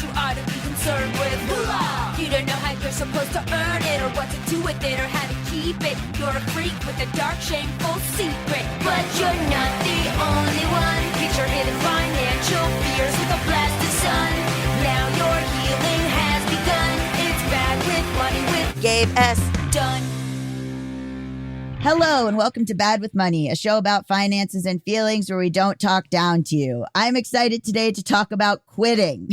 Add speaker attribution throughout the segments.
Speaker 1: you ought to be concerned with. Moolah! You don't know how you're supposed to earn it, or what to do with it, or how to keep it. You're a freak with a dark, shameful secret. But you're not the only one. Get your hidden financial fears with a blast of sun. Now your healing has begun. It's Bad with Money with
Speaker 2: Gabe S.
Speaker 1: Done.
Speaker 2: Hello and welcome to Bad with Money, a show about finances and feelings where we don't talk down to you. I'm excited today to talk about quitting.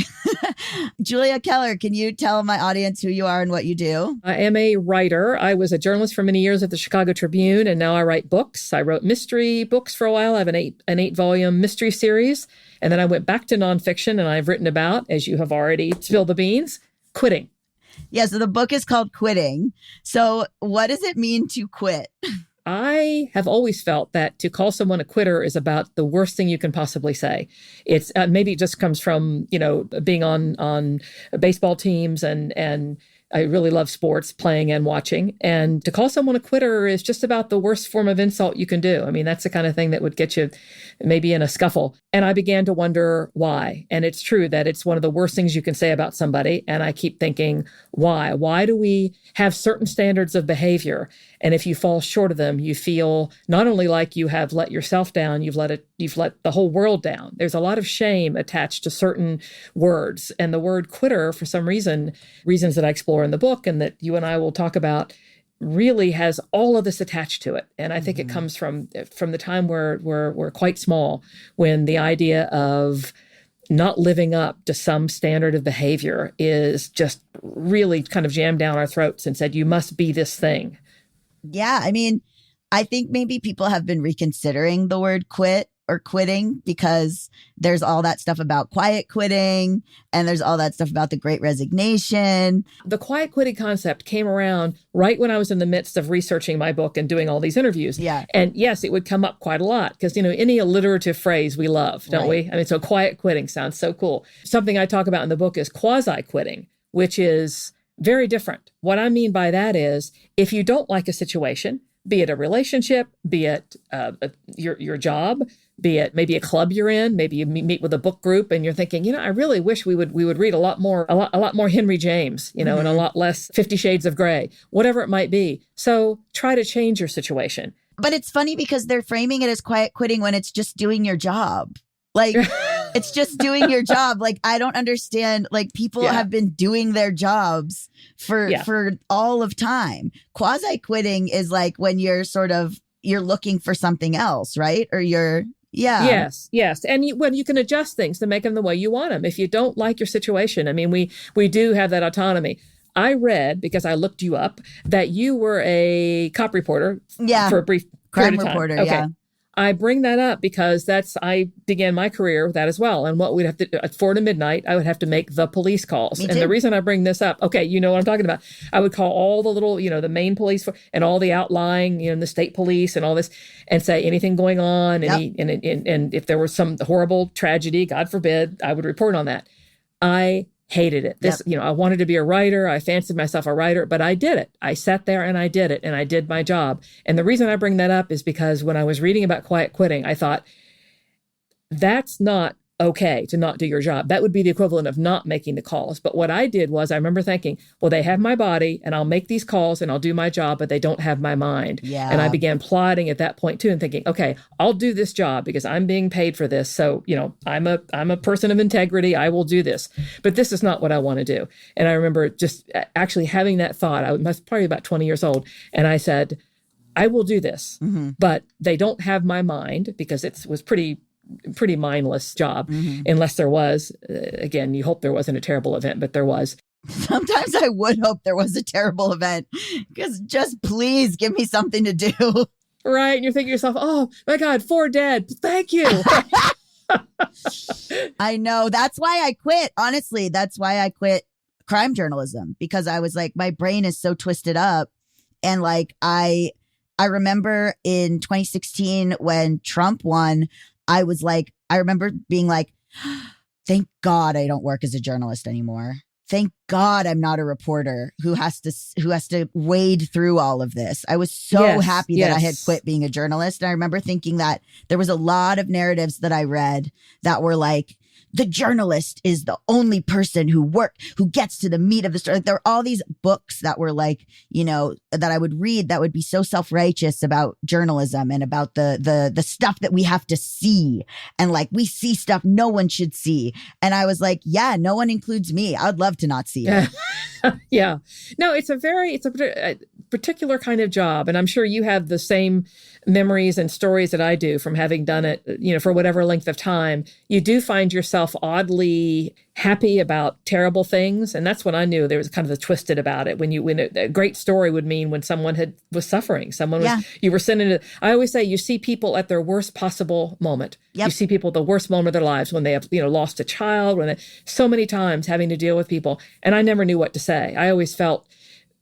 Speaker 2: Julia Keller, can you tell my audience who you are and what you do?
Speaker 3: I am a writer. I was a journalist for many years at the Chicago Tribune, and now I write books. I wrote mystery books for a while. I have an 8-volume mystery series, and then I went back to nonfiction, and I've written about, as you have already spilled the beans, quitting.
Speaker 2: Yeah, so the book is called Quitting. So what does it mean to quit?
Speaker 3: I have always felt that to call someone a quitter is about the worst thing you can possibly say. It's maybe it just comes from, being on baseball teams and I really love sports, playing and watching. And to call someone a quitter is just about the worst form of insult you can do. I mean, that's the kind of thing that would get you maybe in a scuffle. And I began to wonder why. And it's true that it's one of the worst things you can say about somebody. And I keep thinking, why? Why do we have certain standards of behavior? And if you fall short of them, you feel not only like you have let yourself down, you've let the whole world down. There's a lot of shame attached to certain words. And the word quitter, for some reasons that I explore in the book and that you and I will talk about, really has all of this attached to it. And I think it comes from the time where we're quite small, when the idea of not living up to some standard of behavior is just really kind of jammed down our throats and said, you must be this thing.
Speaker 2: Yeah, I mean, I think maybe people have been reconsidering the word quit or quitting because there's all that stuff about quiet quitting and there's all that stuff about the Great Resignation.
Speaker 3: The quiet quitting concept came around right when I was in the midst of researching my book and doing all these interviews.
Speaker 2: Yeah.
Speaker 3: And yes, it would come up quite a lot because, any alliterative phrase we love, don't we? I mean, so quiet quitting sounds so cool. Something I talk about in the book is quasi quitting, which is very different. What I mean by that is if you don't like a situation, be it a relationship, be it your job, be it maybe a club you're in, maybe you meet with a book group and you're thinking, I really wish we would read a lot more Henry James, and a lot less 50 Shades of Grey, whatever it might be. So try to change your situation.
Speaker 2: But it's funny because they're framing it as quiet quitting when it's just doing your job. Like, it's just doing your job. Like, I don't understand. Like, people have been doing their jobs for all of time. Quasi quitting is like when you're looking for something else, right? Or Yes. And you can adjust things to make them the way you want them. If you don't like your situation, I mean, we do have that autonomy. I read, because I looked you up, that you were a cop reporter for a brief crime
Speaker 3: period of time.
Speaker 2: Reporter,
Speaker 3: okay.
Speaker 2: Yeah.
Speaker 3: I bring that up because I began my career with that as well. And what we'd have to, at 4 to midnight, I would have to make the police calls. And the reason I bring this up, okay, you know what I'm talking about. I would call all the little, the main police and all the outlying, the state police and all this, and say anything going on. And if there was some horrible tragedy, God forbid, I would report on that. I hated it. I wanted to be a writer. I fancied myself a writer, but I did it. I sat there and I did it and I did my job. And the reason I bring that up is because when I was reading about quiet quitting, I thought, that's not okay to not do your job. That would be the equivalent of not making the calls. But what I did was I remember thinking, well, they have my body and I'll make these calls and I'll do my job, but they don't have my mind.
Speaker 2: Yeah.
Speaker 3: And I began plotting at that point too and thinking, okay, I'll do this job because I'm being paid for this. So, I'm a person of integrity. I will do this, but this is not what I want to do. And I remember just actually having that thought. I was probably about 20 years old. And I said, I will do this, but they don't have my mind because it was pretty mindless job, unless there was, again, you hope there wasn't a terrible event, but there was.
Speaker 2: Sometimes I would hope there was a terrible event because just please give me something to do.
Speaker 3: Right. And you're thinking to yourself, oh my God, 4 dead. Thank you.
Speaker 2: I know. That's why I quit. Honestly, that's why I quit crime journalism, because I was like, my brain is so twisted up. And like, I remember in 2016 when Trump won, I remember being like, thank God I don't work as a journalist anymore. Thank God I'm not a reporter who has to wade through all of this. I was so happy that I had quit being a journalist. And I remember thinking that there was a lot of narratives that I read that were like, the journalist is the only person who gets to the meat of the story. There are all these books that were like, that I would read that would be so self-righteous about journalism and about the stuff that we have to see. And like, we see stuff no one should see. And I was like, yeah, no one includes me. I would love to not see it.
Speaker 3: Yeah. No, it's a particular kind of job. And I'm sure you have the same memories and stories that I do from having done it, for whatever length of time. You do find yourself oddly happy about terrible things. And that's when I knew there was kind of the twisted about it. When a great story would mean when someone was suffering, you were sending it. I always say you see people at their worst possible moment. Yep. You see people at the worst moment of their lives when they have, lost a child, so many times having to deal with people. And I never knew what to say. I always felt,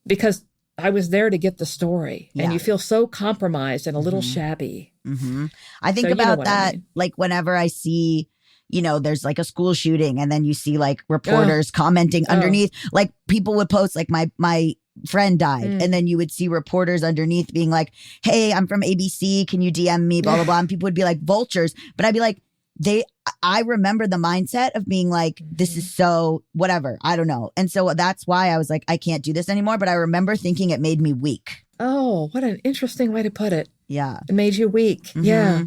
Speaker 3: because I was there to get the story, and you feel so compromised and a little shabby.
Speaker 2: Mm-hmm. I think about that, like whenever I see, there's like a school shooting, and then you see like reporters commenting underneath, like people would post like my friend died, and then you would see reporters underneath being like, "Hey, I'm from ABC. Can you DM me?" Blah blah blah. And people would be like vultures, but I'd be like, I remember the mindset of being like, this is so whatever. I don't know. And so that's why I was like, I can't do this anymore. But I remember thinking it made me weak.
Speaker 3: Oh, what an interesting way to put it.
Speaker 2: Yeah.
Speaker 3: It made you weak. Mm-hmm. Yeah.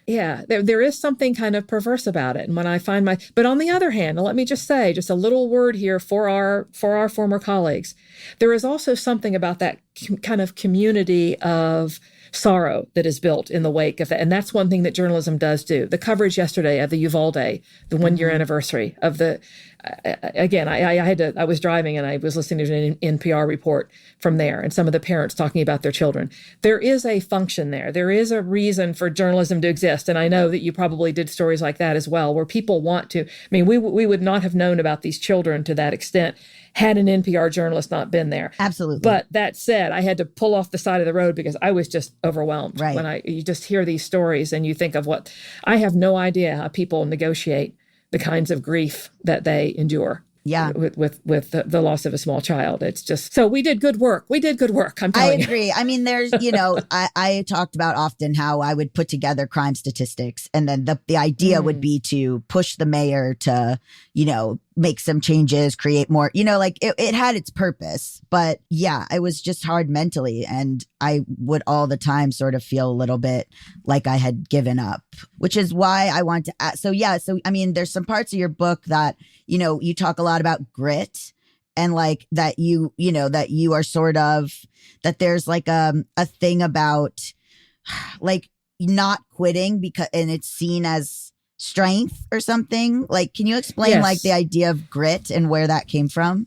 Speaker 3: Yeah. There is something kind of perverse about it. And when I find but on the other hand, let me just say just a little word here for our former colleagues. There is also something about that kind of community of sorrow that is built in the wake of that. And that's one thing that journalism does do. The coverage yesterday of the Uvalde, the 1-year anniversary of the, again, I was driving and I was listening to an NPR report from there and some of the parents talking about their children. There is a function there. There is a reason for journalism to exist. And I know that you probably did stories like that as well, where people want to, we would not have known about these children to that extent had an NPR journalist not been there.
Speaker 2: Absolutely.
Speaker 3: But that said, I had to pull off the side of the road because I was just overwhelmed.
Speaker 2: Right.
Speaker 3: When you just hear these stories and you think of I have no idea how people negotiate the kinds of grief that they endure.
Speaker 2: Yeah.
Speaker 3: With the loss of a small child. It's just, so we did good work. I'm telling you.
Speaker 2: I agree. There's, I talked about often how I would put together crime statistics, and then the idea would be to push the mayor to, make some changes, create more, it had its purpose. But yeah, it was just hard mentally. And I would all the time sort of feel a little bit like I had given up, which is why I want to ask. So there's some parts of your book that, you talk a lot about grit, and like that that you are sort of, that there's like a thing about like not quitting and it's seen as strength or something. Like, can you explain like the idea of grit and where that came from?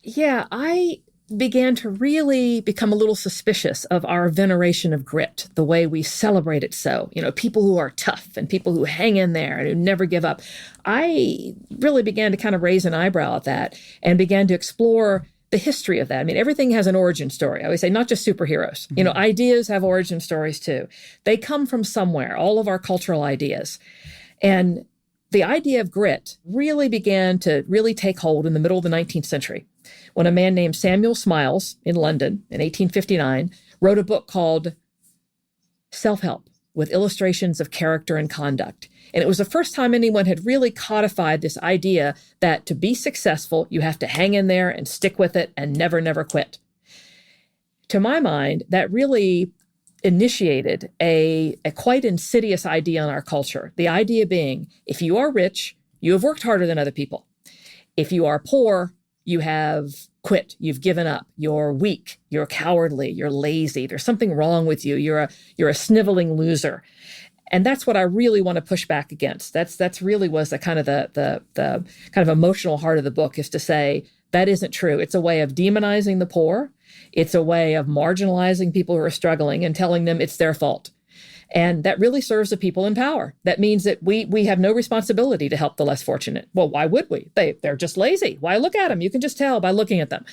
Speaker 3: Yeah, I began to really become a little suspicious of our veneration of grit, the way we celebrate it. So, people who are tough and people who hang in there and who never give up. I really began to kind of raise an eyebrow at that and began to explore the history of that. Everything has an origin story. I always say, not just superheroes. Mm-hmm. Ideas have origin stories too. They come from somewhere, all of our cultural ideas. And the idea of grit really began to really take hold in the middle of the 19th century, when a man named Samuel Smiles in London in 1859 wrote a book called Self-Help, with illustrations of character and conduct. And it was the first time anyone had really codified this idea that to be successful, you have to hang in there and stick with it and never, never quit. To my mind, that really initiated a quite insidious idea in our culture. The idea being, if you are rich, you have worked harder than other people. If you are poor, you have quit. You've given up. You're weak. You're cowardly. You're lazy. There's something wrong with you. You're a sniveling loser. And that's what I really want to push back against. That's really was the kind of the kind of emotional heart of the book, is to say that isn't true. It's a way of demonizing the poor. It's a way of marginalizing people who are struggling and telling them it's their fault. And that really serves the people in power. That means that we have no responsibility to help the less fortunate. Well, why would we? They're just lazy. Why look at them? You can just tell by looking at them.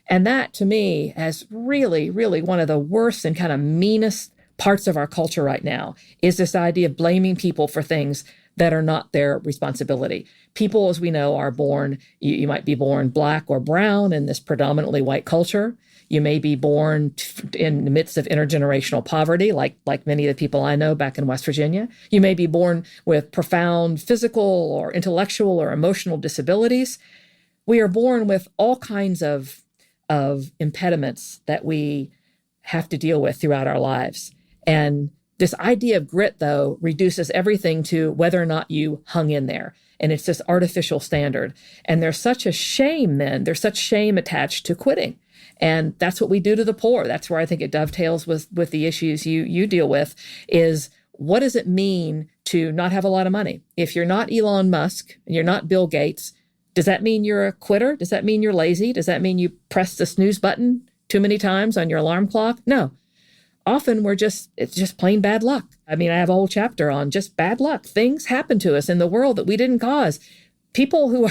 Speaker 3: And that, to me, is really, really one of the worst and kind of meanest parts of our culture right now, is this idea of blaming people for things that are not their responsibility. People, as we know, are born, you might be born black or brown in this predominantly white culture. You may be born in the midst of intergenerational poverty, like many of the people I know back in West Virginia. You may be born with profound physical or intellectual or emotional disabilities. We are born with all kinds of impediments that we have to deal with throughout our lives. And this idea of grit, though, reduces everything to whether or not you hung in there. And it's this artificial standard. And there's such a shame then. There's such shame attached to quitting. And that's what we do to the poor. That's where I think it dovetails with the issues you deal with, is what does it mean to not have a lot of money? If you're not Elon Musk and you're not Bill Gates, does that mean you're a quitter? Does that mean you're lazy? Does that mean you press the snooze button too many times on your alarm clock? No. Often it's just plain bad luck. I mean, I have a whole chapter on just bad luck. Things happen to us in the world that we didn't cause. People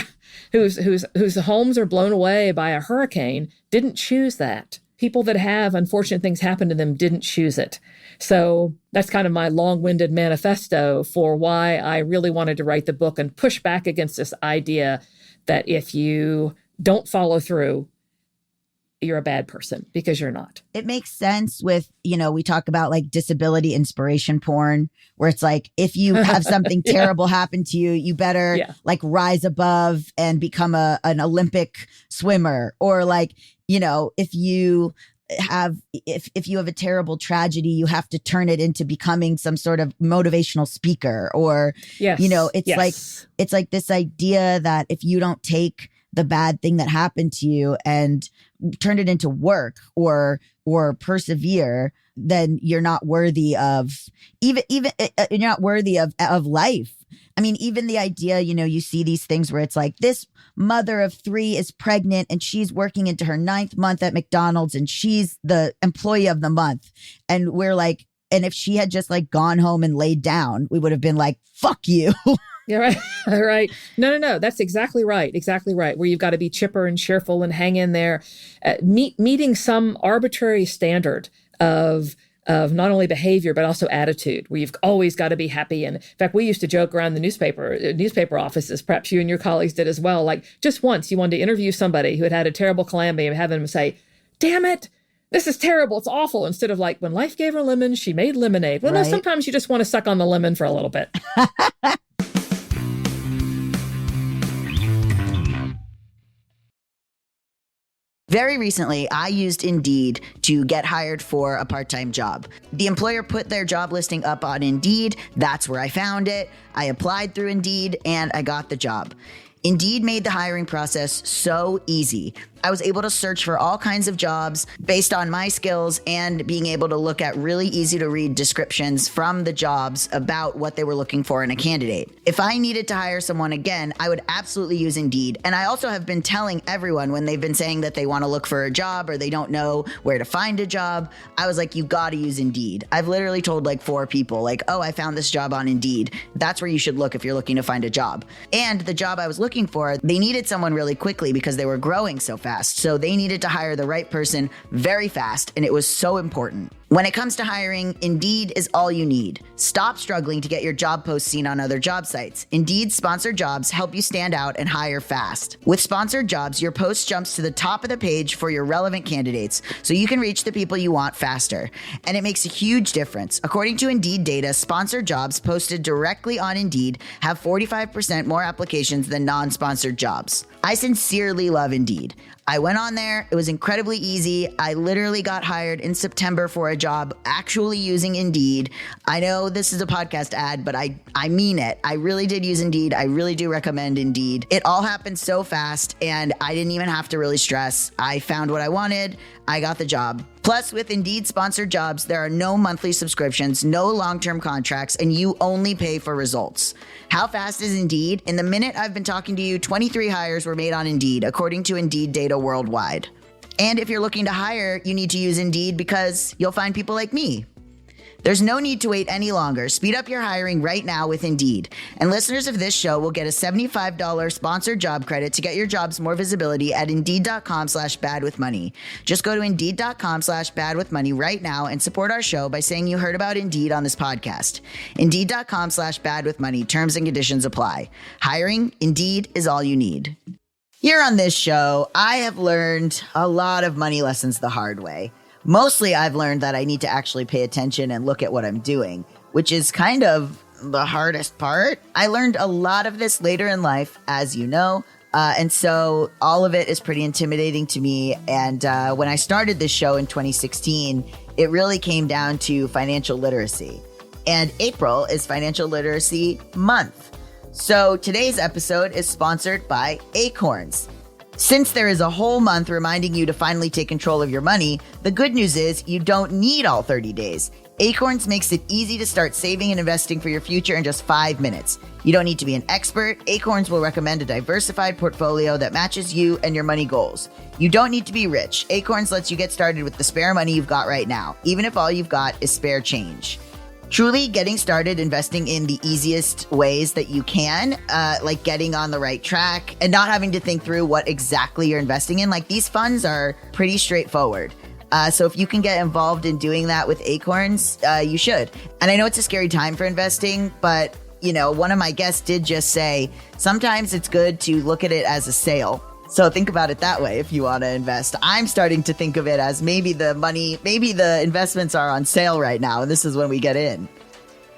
Speaker 3: whose homes are blown away by a hurricane didn't choose that. People that have unfortunate things happen to them didn't choose it. So that's kind of my long-winded manifesto for why I really wanted to write the book and push back against this idea that if you don't follow through, you're a bad person, because you're not.
Speaker 2: It makes sense with, we talk about like disability inspiration porn, where it's like, if you have something terrible happen to you, you better like rise above and become an Olympic swimmer. Or like, if you have a terrible tragedy, you have to turn it into becoming some sort of motivational speaker. Or, it's like this idea that if you don't take the bad thing that happened to you and turn it into work or persevere, then you're not worthy of even you're not worthy of life. I mean, even the idea, you see these things where it's like, this mother of 3 is pregnant and she's working into her 9th month at McDonald's and she's the employee of the month. And we're like, and if she had just like gone home and laid down, we would have been like, fuck you.
Speaker 3: Yeah, right. Right. No. That's exactly right. Exactly right. Where you've got to be chipper and cheerful and hang in there, meeting some arbitrary standard of not only behavior, but also attitude, where you've always got to be happy. And in fact, we used to joke around the newspaper offices, perhaps you and your colleagues did as well. Like, just once you wanted to interview somebody who had had a terrible calamity and have them say, damn it, this is terrible, it's awful. Instead of like, when life gave her lemons, she made lemonade. Well, right. No, sometimes you just want to suck on the lemon for a little bit.
Speaker 2: Very recently, I used Indeed to get hired for a part-time job. The employer put their job listing up on Indeed. That's where I found it. I applied through Indeed and I got the job. Indeed made the hiring process so easy. I was able to search for all kinds of jobs based on my skills and being able to look at really easy to read descriptions from the jobs about what they were looking for in a candidate. If I needed to hire someone again, I would absolutely use Indeed. And I also have been telling everyone when they've been saying that they want to look for a job or they don't know where to find a job, I was like, you got to use Indeed. I've literally told like 4 people like, oh, I found this job on Indeed. That's where you should look if you're looking to find a job. And the job I was looking for, they needed someone really quickly because they were growing so fast. So they needed to hire the right person very fast, and it was so important. When it comes to hiring, Indeed is all you need. Stop struggling to get your job posts seen on other job sites. Indeed's sponsored jobs help you stand out and hire fast. With sponsored jobs, your post jumps to the top of the page for your relevant candidates, so you can reach the people you want faster. And it makes a huge difference. According to Indeed data, sponsored jobs posted directly on Indeed have 45% more applications than non-sponsored jobs. I sincerely love Indeed. I went on there. It was incredibly easy. I literally got hired in September for a job actually using Indeed. I know this is a podcast ad, but I mean it. I really did use Indeed. I really do recommend Indeed. It all happened so fast and I didn't even have to really stress. I found what I wanted. I got the job. Plus, with Indeed sponsored jobs, there are no monthly subscriptions, no long-term contracts, and you only pay for results. How fast is Indeed? In the minute I've been talking to you, 23 hires were made on Indeed, according to Indeed data worldwide. And if you're looking to hire, you need to use Indeed because you'll find people like me. There's no need to wait any longer. Speed up your hiring right now with Indeed. And listeners of this show will get a $75 sponsored job credit to get your jobs more visibility at Indeed.com/badwithmoney. Just go to Indeed.com/badwithmoney right now and support our show by saying you heard about Indeed on this podcast. Indeed.com/badwithmoney. Terms and conditions apply. Hiring, Indeed is all you need. Here on this show, I have learned a lot of money lessons the hard way. Mostly I've learned that I need to actually pay attention and look at what I'm doing, which is kind of the hardest part. I learned a lot of this later in life, as you know, and so all of it is pretty intimidating to me. And when I started this show in 2016, it really came down to financial literacy. And April is Financial Literacy Month. So today's episode is sponsored by Acorns. Since there is a whole month reminding you to finally take control of your money, the good news is you don't need all 30 days. Acorns makes it easy to start saving and investing for your future in just 5 minutes. You don't need to be an expert. Acorns will recommend a diversified portfolio that matches you and your money goals. You don't need to be rich. Acorns lets you get started with the spare money you've got right now, even if all you've got is spare change. Truly getting started investing in the easiest ways that you can, like getting on the right track and not having to think through what exactly you're investing in. Like, these funds are pretty straightforward. So if you can get involved in doing that with Acorns, you should. And I know it's a scary time for investing, but you know, one of my guests did just say, sometimes it's good to look at it as a sale. So think about it that way if you want to invest. I'm starting to think of it as maybe the investments are on sale right now, and this is when we get in.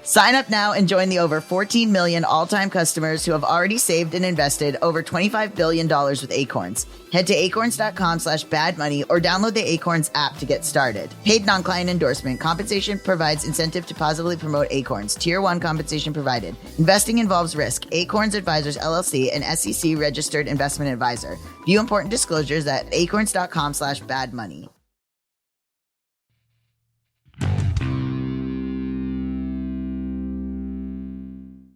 Speaker 2: Sign up now and join the over 14 million all-time customers who have already saved and invested over $25 billion with Acorns. Head to acorns.com/badmoney or download the Acorns app to get started. Paid non-client endorsement. Compensation provides incentive to positively promote Acorns. Tier 1 compensation provided. Investing involves risk. Acorns Advisors LLC, an SEC registered investment advisor. View important disclosures at acorns.com/badmoney.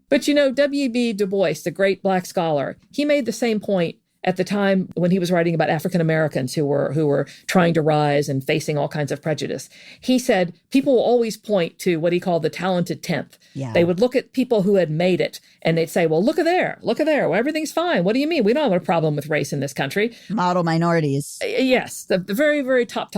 Speaker 3: But you know, W.B. Du Bois, the great Black scholar, he made the same point at the time when he was writing about African Americans who were trying to rise and facing all kinds of prejudice. He said people will always point to what he called the talented 10th. Yeah. They would look at people who had made it and they'd say, well, look at there. Well, everything's fine. What do you mean? We don't have a problem with race in this country.
Speaker 2: Model minorities.
Speaker 3: Yes, the very, very top.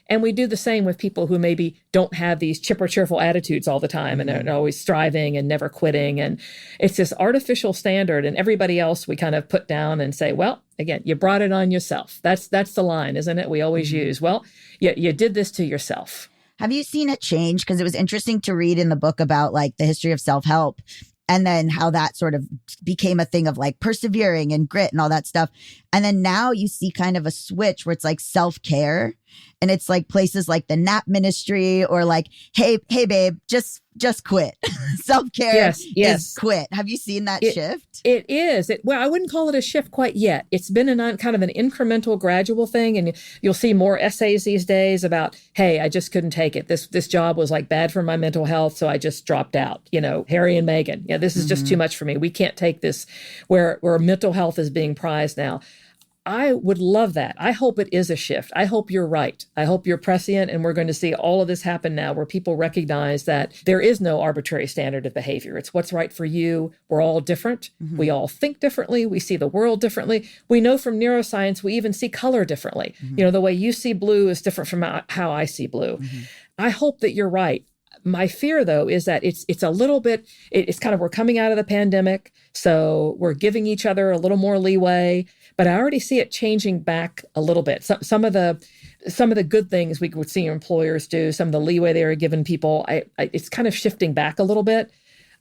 Speaker 3: And we do the same with people who maybe don't have these chipper, cheerful attitudes all the time and are always striving and never quitting. And it's this artificial standard, and everybody else we kind of put down and say, well, again, you brought it on yourself. That's the line, isn't it? We always use, well, you did this to yourself.
Speaker 2: Have you seen it change? Because it was interesting to read in the book about like the history of self-help and then how that sort of became a thing of like persevering and grit and all that stuff. And then now you see kind of a switch where it's like self-care. And it's like places like the NAP ministry or like, hey, babe, just quit. Self-care is quit. Have you seen that shift?
Speaker 3: It is. Well, I wouldn't call it a shift quite yet. It's been kind of an incremental, gradual thing. And you'll see more essays these days about, hey, I just couldn't take it. This job was like bad for my mental health, so I just dropped out. You know, Harry and Meghan. Yeah, this is just too much for me. We can't take this where mental health is being prized now. I would love that. I hope it is a shift. I hope you're right. I hope you're prescient, and we're going to see all of this happen now where people recognize that there is no arbitrary standard of behavior. It's what's right for you. We're all different. Mm-hmm. We all think differently. We see the world differently. We know from neuroscience, we even see color differently. Mm-hmm. You know, the way you see blue is different from how I see blue. Mm-hmm. I hope that you're right. My fear, though, is that it's a little bit, it's kind of, we're coming out of the pandemic, so we're giving each other a little more leeway, but I already see it changing back a little bit. Some of the good things we would see employers do, some of the leeway they are giving people, it's kind of shifting back a little bit.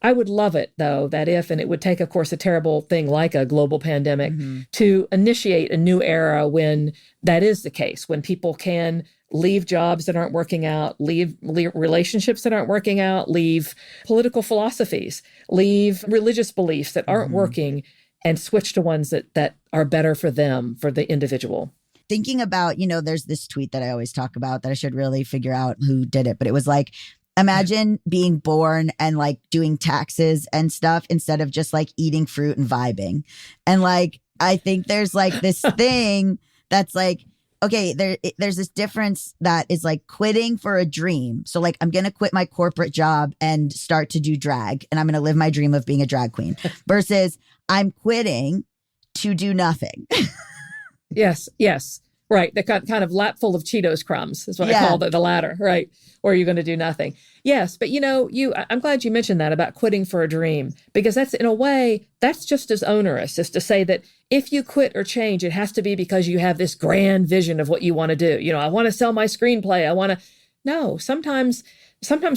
Speaker 3: I would love it, though, that and it would take, of course, a terrible thing like a global pandemic to initiate a new era when that is the case, when people can leave jobs that aren't working out, leave relationships that aren't working out, leave political philosophies, leave religious beliefs that aren't working, and switch to ones that are better for them, for the individual.
Speaker 2: Thinking about, there's this tweet that I always talk about that I should really figure out who did it, but it was like, imagine being born and like doing taxes and stuff instead of just like eating fruit and vibing. And like, I think there's like this thing that's like, okay, there's this difference that is like quitting for a dream. So like, I'm going to quit my corporate job and start to do drag, and I'm going to live my dream of being a drag queen versus I'm quitting to do nothing.
Speaker 3: Yes. Right. The kind of lap full of Cheetos crumbs is what I call the latter, right? Or you're going to do nothing. Yes. But I'm glad you mentioned that about quitting for a dream, because that's, in a way, that's just as onerous as to say that if you quit or change, it has to be because you have this grand vision of what you want to do. I want to sell my screenplay. No, sometimes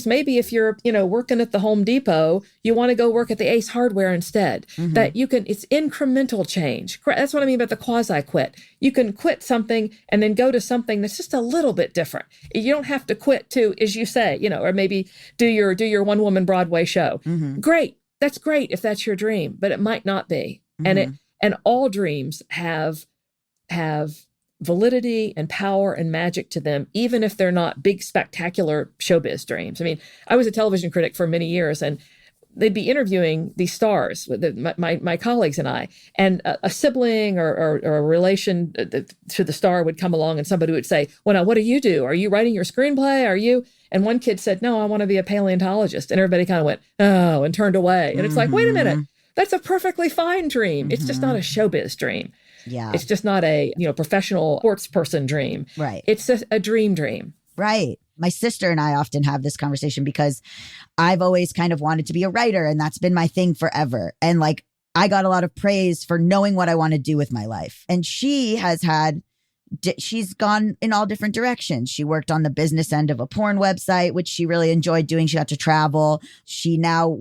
Speaker 3: maybe if you're, working at the Home Depot, you want to go work at the Ace Hardware instead. That it's incremental change. That's what I mean about the quasi-quit. You can quit something and then go to something that's just a little bit different. You don't have to quit to, as you say, or maybe do your one-woman Broadway show. Great. That's great if that's your dream, but it might not be. And all dreams have validity and power and magic to them, even if they're not big, spectacular showbiz dreams. I mean, I was a television critic for many years, and they'd be interviewing these stars, my colleagues and I, and a sibling or a relation to the star would come along, and somebody would say, well, now, what do you do? Are you writing your screenplay? Are you? And one kid said, no, I want to be a paleontologist. And everybody kind of went, oh, and turned away. And it's like, wait a minute, that's a perfectly fine dream. It's just not a showbiz dream.
Speaker 2: Yeah.
Speaker 3: It's just not a, professional sports person dream. Right. It's a dream.
Speaker 2: Right. My sister and I often have this conversation because I've always kind of wanted to be a writer, and that's been my thing forever. And I got a lot of praise for knowing what I want to do with my life. And she's gone in all different directions. She worked on the business end of a porn website, which she really enjoyed doing. She got to travel. She now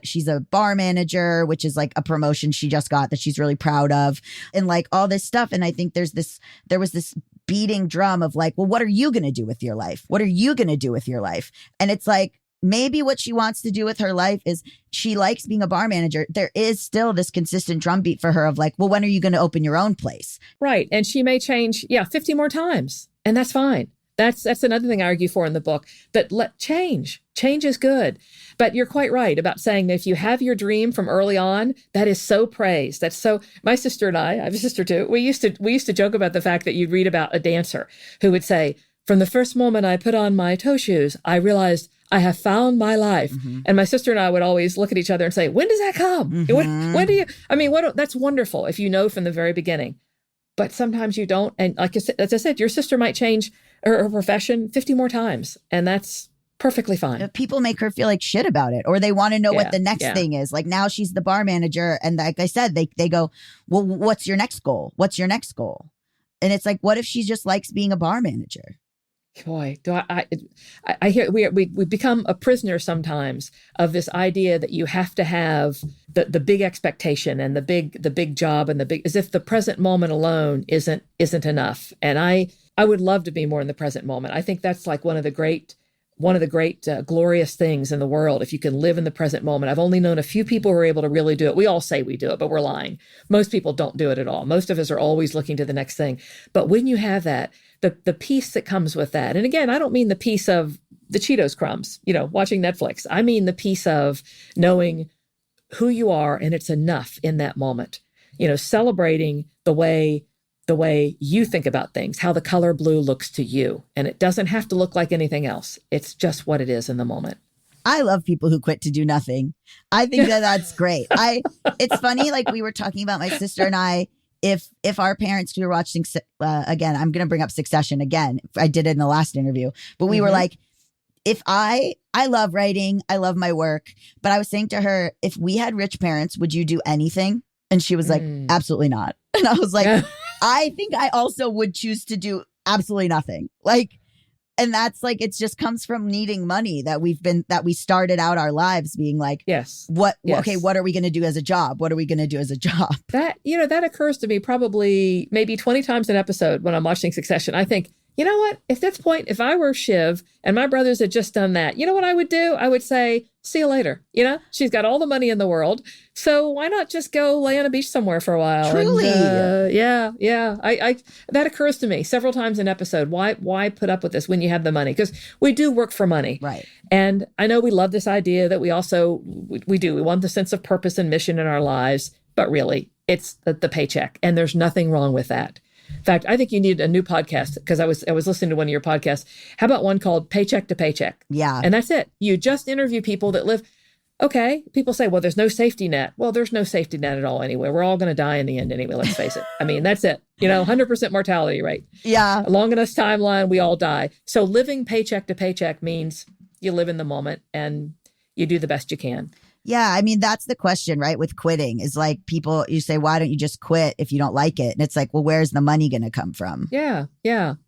Speaker 2: she's a bar manager, which is a promotion she just got that she's really proud of, and all this stuff. And I think there was this beating drum of well, what are you going to do with your life? What are you going to do with your life? And it's maybe what she wants to do with her life is she likes being a bar manager. There is still this consistent drumbeat for her of well, when are you going to open your own place?
Speaker 3: Right. And she may change, 50 more times. And that's fine. That's another thing I argue for in the book, that change is good. But you're quite right about saying that if you have your dream from early on, that is so praised. That's so, my sister and I have a sister too. We used to joke about the fact that you'd read about a dancer who would say, from the first moment I put on my toe shoes, I realized I have found my life. And my sister and I would always look at each other and say, when does that come? When do you, that's wonderful if you know from the very beginning. But sometimes you don't. And as I said, your sister might change her profession 50 more times. And that's perfectly fine.
Speaker 2: People make her feel like shit about it, or they want to know what the next thing is. Now she's the bar manager. And like I said, they go, well, what's your next goal? What's your next goal? And it's what if she just likes being a bar manager?
Speaker 3: Boy, do I hear we become a prisoner sometimes of this idea that you have to have the big expectation and the big job and as if the present moment alone isn't enough. And I would love to be more in the present moment. I think that's one of the great glorious things in the world, if you can live in the present moment. I've only known a few people who are able to really do it. We all say we do it, but we're lying. Most people don't do it at all. Most of us are always looking to the next thing. But when you have that, the peace that comes with that, and again, I don't mean the peace of the Cheetos crumbs, watching Netflix. I mean the peace of knowing who you are, and it's enough in that moment. Celebrating the way you think about things, how the color blue looks to you. And it doesn't have to look like anything else. It's just what it is in the moment.
Speaker 2: I love people who quit to do nothing. I think that's great. It's funny, we were talking about my sister and I, if our parents were watching, again, I'm going to bring up Succession again. I did it in the last interview, but we were if I love writing, I love my work, but I was saying to her, if we had rich parents, would you do anything? And she was absolutely not. And I was I think I also would choose to do absolutely nothing. And that's it just comes from needing money that we started out our lives being yes. Okay, what are we going to do as a job? What are we going to do as a job?
Speaker 3: That occurs to me probably maybe 20 times an episode when I'm watching Succession. I think, you know what? At this point, if I were Shiv and my brothers had just done that, you know what I would do? I would say, see you later. She's got all the money in the world. So why not just go lay on a beach somewhere for a while?
Speaker 2: Truly.
Speaker 3: And, yeah. I that occurs to me several times an episode. Why put up with this when you have the money? Because we do work for money.
Speaker 2: Right.
Speaker 3: And I know we love this idea that we also, we do. We want the sense of purpose and mission in our lives. But really, it's the paycheck. And there's nothing wrong with that. In fact, I think you need a new podcast, because I was listening to one of your podcasts. How about one called Paycheck to Paycheck?
Speaker 2: Yeah.
Speaker 3: And that's it. You just interview people that live. Okay. People say, well, there's no safety net. Well, there's no safety net at all anyway. We're all going to die in the end anyway. Let's face it. I mean, that's it. 100% mortality rate.
Speaker 2: Yeah.
Speaker 3: Long enough timeline, we all die. So living paycheck to paycheck means you live in the moment and you do the best you can.
Speaker 2: Yeah, I mean, that's the question, right? With quitting is like people, you say, why don't you just quit if you don't like it? And it's like, well, where's the money going to come from?
Speaker 3: Yeah.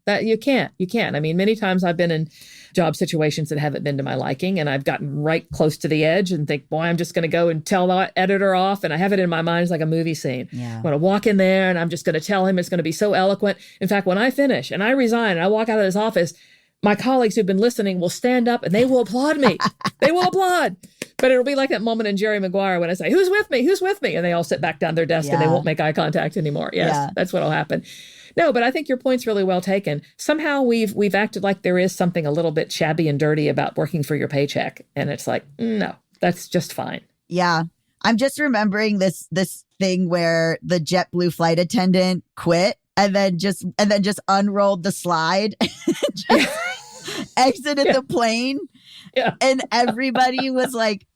Speaker 3: That you can't. I mean, many times I've been in job situations that haven't been to my liking, and I've gotten right close to the edge and think, boy, I'm just going to go and tell the editor off. And I have it in my mind. It's like a movie scene.
Speaker 2: Yeah.
Speaker 3: I'm going to walk in there and I'm just going to tell him it's going to be so eloquent. In fact, when I finish and I resign and I walk out of this office, my colleagues who've been listening will stand up and they will applaud me. They will applaud. But it'll be like that moment in Jerry Maguire when I say, who's with me? Who's with me? And they all sit back down their desk and they won't make eye contact anymore. Yes, that's what'll happen. No, but I think your point's really well taken. Somehow we've acted like there is something a little bit shabby and dirty about working for your paycheck. And it's like, no, that's just fine.
Speaker 2: Yeah. I'm just remembering this thing where the JetBlue flight attendant quit and then just unrolled the slide, exited the plane. Yeah. And everybody was like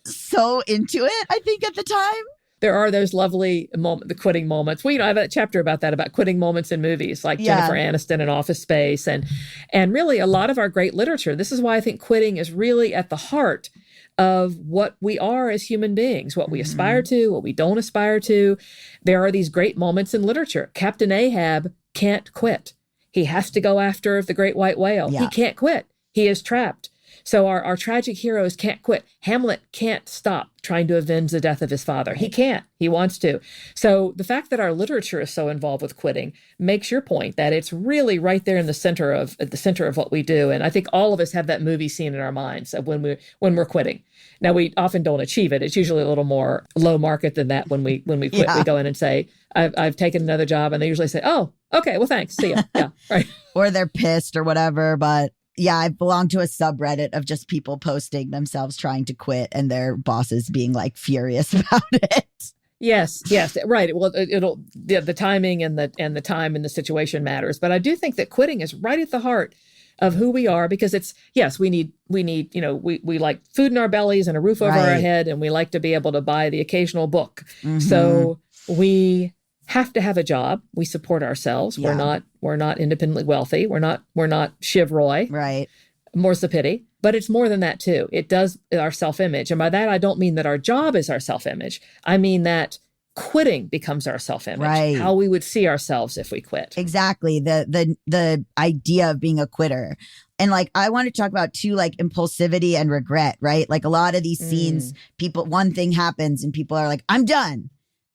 Speaker 2: so into it, I think, at the time.
Speaker 3: There are those lovely the quitting moments. Well, I have a chapter about that, about quitting moments in movies, like Jennifer Aniston in Office Space, and really a lot of our great literature. This is why I think quitting is really at the heart of what we are as human beings, what we aspire to, what we don't aspire to. There are these great moments in literature. Captain Ahab can't quit. He has to go after the great white whale. Yeah. He can't quit. He is trapped. So our tragic heroes can't quit. Hamlet can't stop trying to avenge the death of his father. He can't. He wants to. So the fact that our literature is so involved with quitting makes your point that it's really right there in the center of what we do. And I think all of us have that movie scene in our minds of when we're quitting. Now, we often don't achieve it. It's usually a little more low market than that when we quit. Yeah. We go in and say, I've taken another job. And they usually say, oh, okay, well, thanks. See ya. Yeah, right.
Speaker 2: Or they're pissed or whatever, but... Yeah, I belong to a subreddit of just people posting themselves trying to quit and their bosses being like furious about it.
Speaker 3: Yes, right. Well, the timing and the time and the situation matters. But I do think that quitting is right at the heart of who we are, because it's, yes, we need, we like food in our bellies and a roof over our head, and we like to be able to buy the occasional book. Mm-hmm. So we have to have a job. We support ourselves. Yeah. We're not independently wealthy. We're not Shiv Roy.
Speaker 2: Right.
Speaker 3: More's the pity. But it's more than that too. It does our self-image. And by that, I don't mean that our job is our self-image. I mean that quitting becomes our self-image. Right. How we would see ourselves if we quit.
Speaker 2: Exactly. The idea of being a quitter. And like, I want to talk about too, like impulsivity and regret, right? Like a lot of these scenes, one thing happens and people are like, I'm done.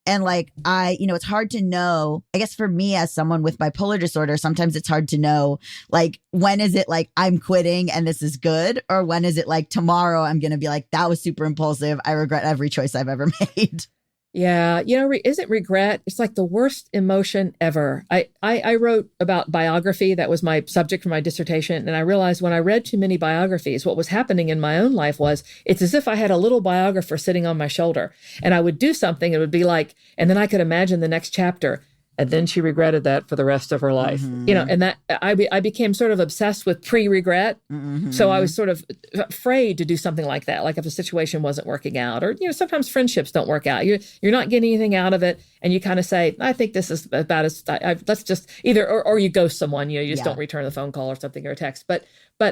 Speaker 2: And like, it's hard to know, I guess for me as someone with bipolar disorder, sometimes it's hard to know, like, when is it like I'm quitting and this is good? Or when is it like tomorrow I'm going to be like, that was super impulsive. I regret every choice I've ever made.
Speaker 3: Yeah. Isn't regret? It's like the worst emotion ever. I wrote about biography. That was my subject for my dissertation. And I realized when I read too many biographies, what was happening in my own life was it's as if I had a little biographer sitting on my shoulder, and I would do something. It would be like, and then I could imagine the next chapter. And then she regretted that for the rest of her life, and that I became sort of obsessed with pre-regret. Mm-hmm. So I was sort of afraid to do something like that. Like if a situation wasn't working out, or, sometimes friendships don't work out. You're not getting anything out of it. And you kind of say, I think this is about as, let's just either, or you ghost someone, you just don't return the phone call or something or a text. But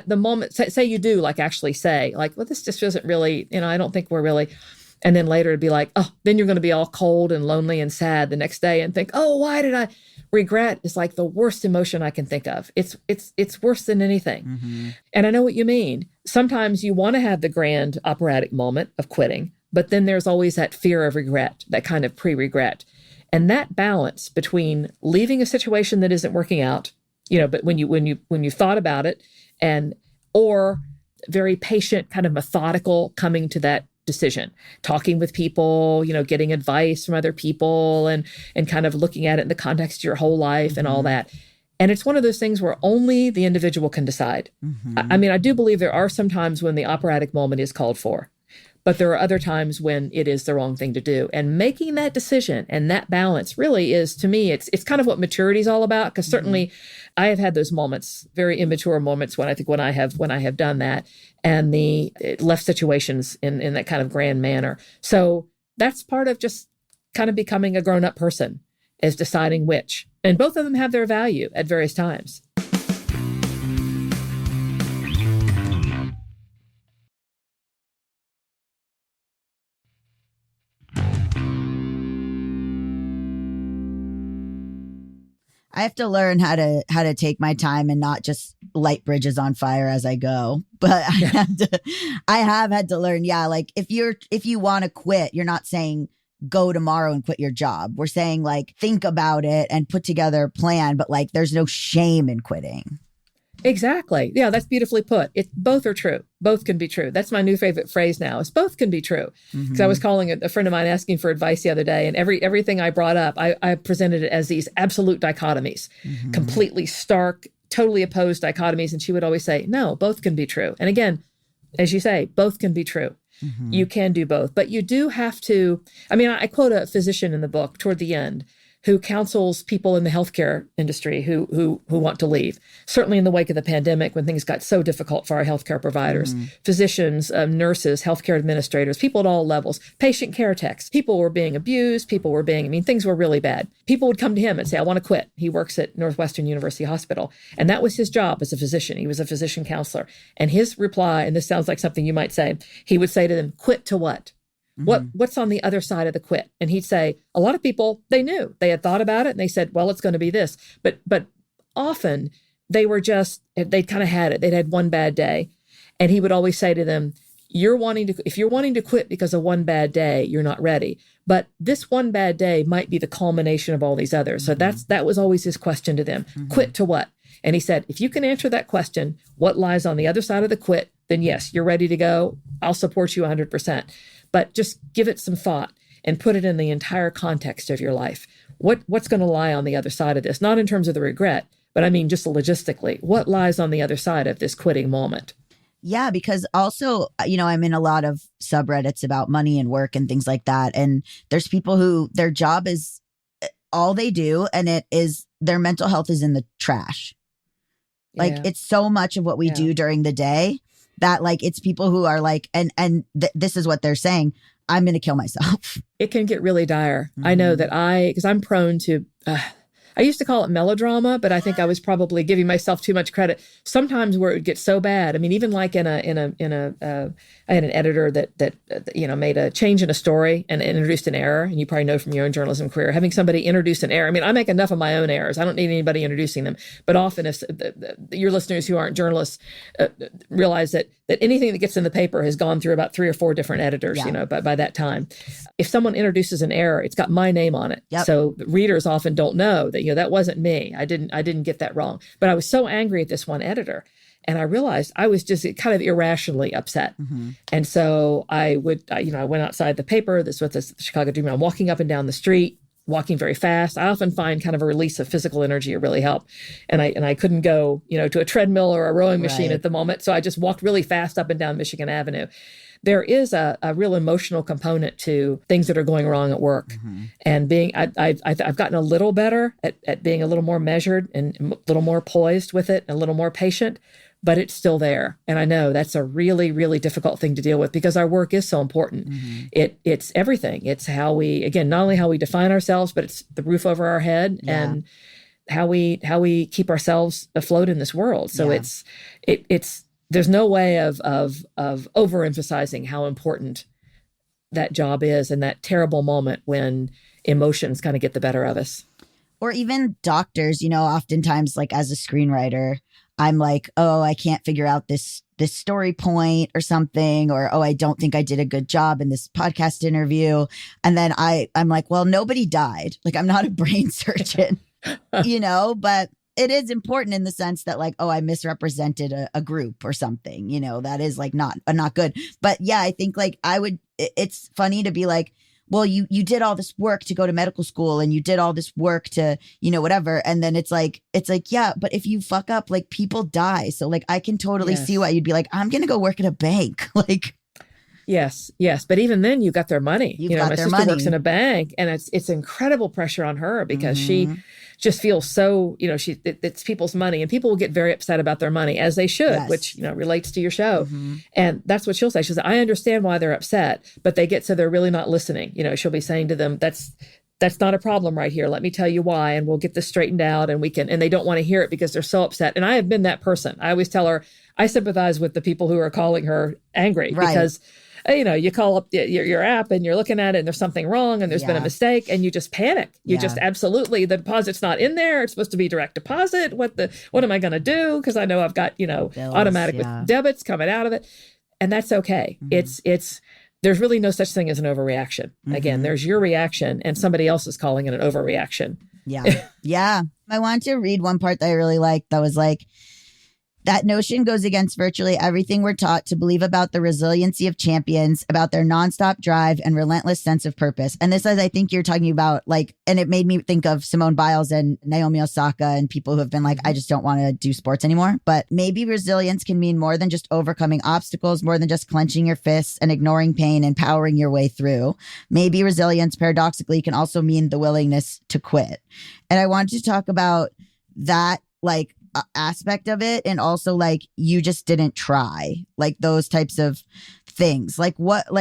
Speaker 3: the moment, say you do like actually say like, well, this just isn't really, I don't think we're really. And then later it'd be like, oh, then you're going to be all cold and lonely and sad the next day and think, oh, why did I? Regret is like the worst emotion I can think of. It's worse than anything. Mm-hmm. And I know what you mean. Sometimes you want to have the grand operatic moment of quitting, but then there's always that fear of regret, that kind of pre-regret. And that balance between leaving a situation that isn't working out, but when you thought about it, or very patient, kind of methodical coming to that decision, talking with people, getting advice from other people and kind of looking at it in the context of your whole life and all that. And it's one of those things where only the individual can decide. Mm-hmm. I mean, I do believe there are some times when the operatic moment is called for, But there are other times when it is the wrong thing to do. And making that decision and that balance really is, to me, it's kind of what maturity is all about. Because certainly I have had those moments, very immature moments when I have done that, and it left situations in that kind of grand manner. So that's part of just kind of becoming a grown-up person, is deciding which. And both of them have their value at various times.
Speaker 2: I have to learn how to take my time and not just light bridges on fire as I go. But I have had to learn, like if you want to quit, you're not saying go tomorrow and quit your job. We're saying like think about it and put together a plan, but like there's no shame in quitting.
Speaker 3: Exactly. Yeah, that's beautifully put. Both are true. Both can be true. That's my new favorite phrase now, is both can be true. Because I was calling a friend of mine asking for advice the other day, and everything I brought up, I presented it as these absolute dichotomies, completely stark, totally opposed dichotomies. And she would always say, no, both can be true. And again, as you say, both can be true. You can do both. But you do have to, I quote a physician in the book toward the end who counsels people in the healthcare industry who want to leave. Certainly in the wake of the pandemic, when things got so difficult for our healthcare providers, physicians, nurses, healthcare administrators, people at all levels, patient care techs, people were being abused, things were really bad. People would come to him and say, I want to quit. He works at Northwestern University Hospital. And that was his job as a physician. He was a physician counselor. And his reply, and this sounds like something you might say, he would say to them, quit to what? What's on the other side of the quit? And he'd say, a lot of people, they knew, they had thought about it and they said, well, it's going to be this. But often they'd kind of had it. They'd had one bad day. And he would always say to them, if you're wanting to quit because of one bad day, you're not ready. But this one bad day might be the culmination of all these others. So that was always his question to them. Quit to what? And he said, if you can answer that question, what lies on the other side of the quit, then yes, you're ready to go. I'll support you 100%. But just give it some thought and put it in the entire context of your life. What's going to lie on the other side of this? Not in terms of the regret, but just logistically. What lies on the other side of this quitting moment?
Speaker 2: Yeah, because also, I'm in a lot of subreddits about money and work and things like that. And there's people who their job is all they do, and it is their mental health is in the trash. Like it's so much of what we do during the day that like it's people who are like, this is what they're saying, I'm going to kill myself.
Speaker 3: It can get really dire. I know that because I'm prone to, I used to call it melodrama, but I think I was probably giving myself too much credit. Sometimes where it would get so bad. Even like I had an editor that made a change in a story and introduced an error. And you probably know from your own journalism career, having somebody introduce an error. I make enough of my own errors. I don't need anybody introducing them. But often if your listeners who aren't journalists realize that anything that gets in the paper has gone through about 3 or 4 different editors, by that time. If someone introduces an error, it's got my name on it. Yep. So readers often don't know that, that wasn't me. I didn't get that wrong. But I was so angry at this one editor. And I realized I was just kind of irrationally upset. And so I went outside the paper. This was the Chicago Tribune. I'm walking up and down the street, walking very fast. I often find kind of a release of physical energy really help. And I couldn't go, to a treadmill or a rowing machine at the moment. So I just walked really fast up and down Michigan Avenue. There is a real emotional component to things that are going wrong at work. And I've gotten a little better at being a little more measured and a little more poised with it, and a little more patient, but it's still there. And I know that's a really, really difficult thing to deal with because our work is so important. It's everything. It's how we, again, not only how we define ourselves, but it's the roof over our head and how we keep ourselves afloat in this world. So it's there's no way of overemphasizing how important that job is, and that terrible moment when emotions kind of get the better of us.
Speaker 2: Or even doctors, oftentimes like as a screenwriter, I'm like, oh, I can't figure out this story point or something, or, oh, I don't think I did a good job in this podcast interview. And then I'm like, well, nobody died. Like, I'm not a brain surgeon, but it is important in the sense that like, oh, I misrepresented a group or something, that is like not good. But yeah, I think like it's funny to be like, well, you did all this work to go to medical school and you did all this work to, whatever. And then it's like, yeah, but if you fuck up, like people die. So like, I can totally see why you'd be like, I'm going to go work at a bank. Like,
Speaker 3: Yes. But even then, you got their money. My sister works in a bank, and it's incredible pressure on her because she just feels so, it's people's money, and people will get very upset about their money, as they should, which, relates to your show. And that's what she'll say. She'll say, I understand why they're upset, but they get so they're really not listening. She'll be saying to them, that's not a problem right here. Let me tell you why, and we'll get this straightened out, and they don't want to hear it because they're so upset. And I have been that person. I always tell her, I sympathize with the people who are calling her angry because you call up your app and you're looking at it and there's something wrong and there's been a mistake and you just panic. You just absolutely, the deposit's not in there. It's supposed to be direct deposit. What am I going to do? Because I know I've got, bills, automatic with debits coming out of it. And that's okay. There's really no such thing as an overreaction. Again, there's your reaction and somebody else is calling it an overreaction.
Speaker 2: Yeah. I wanted to read one part that I really liked that was like, that notion goes against virtually everything we're taught to believe about the resiliency of champions, about their nonstop drive and relentless sense of purpose. And this is, I think you're talking about, like, and it made me think of Simone Biles and Naomi Osaka and people who have been like, I just don't want to do sports anymore. But maybe resilience can mean more than just overcoming obstacles, more than just clenching your fists and ignoring pain and powering your way through. Maybe resilience, paradoxically, can also mean the willingness to quit. And I wanted to talk about that, like, aspect of it, and also like you just didn't try, like those types of things. Why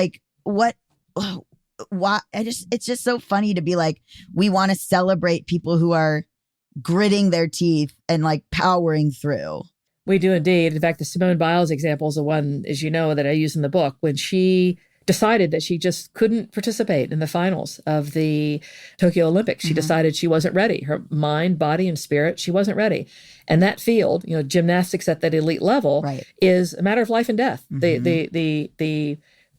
Speaker 2: it's just so funny to be like, we want to celebrate people who are gritting their teeth and like powering through.
Speaker 3: We do indeed. In fact, the Simone Biles example is the one, as you know, that I use in the book, when she decided that she just couldn't participate in the finals of the Tokyo Olympics. She decided she wasn't ready. Her mind, body, and spirit, she wasn't ready. And that field, gymnastics at that elite level, is a matter of life and death.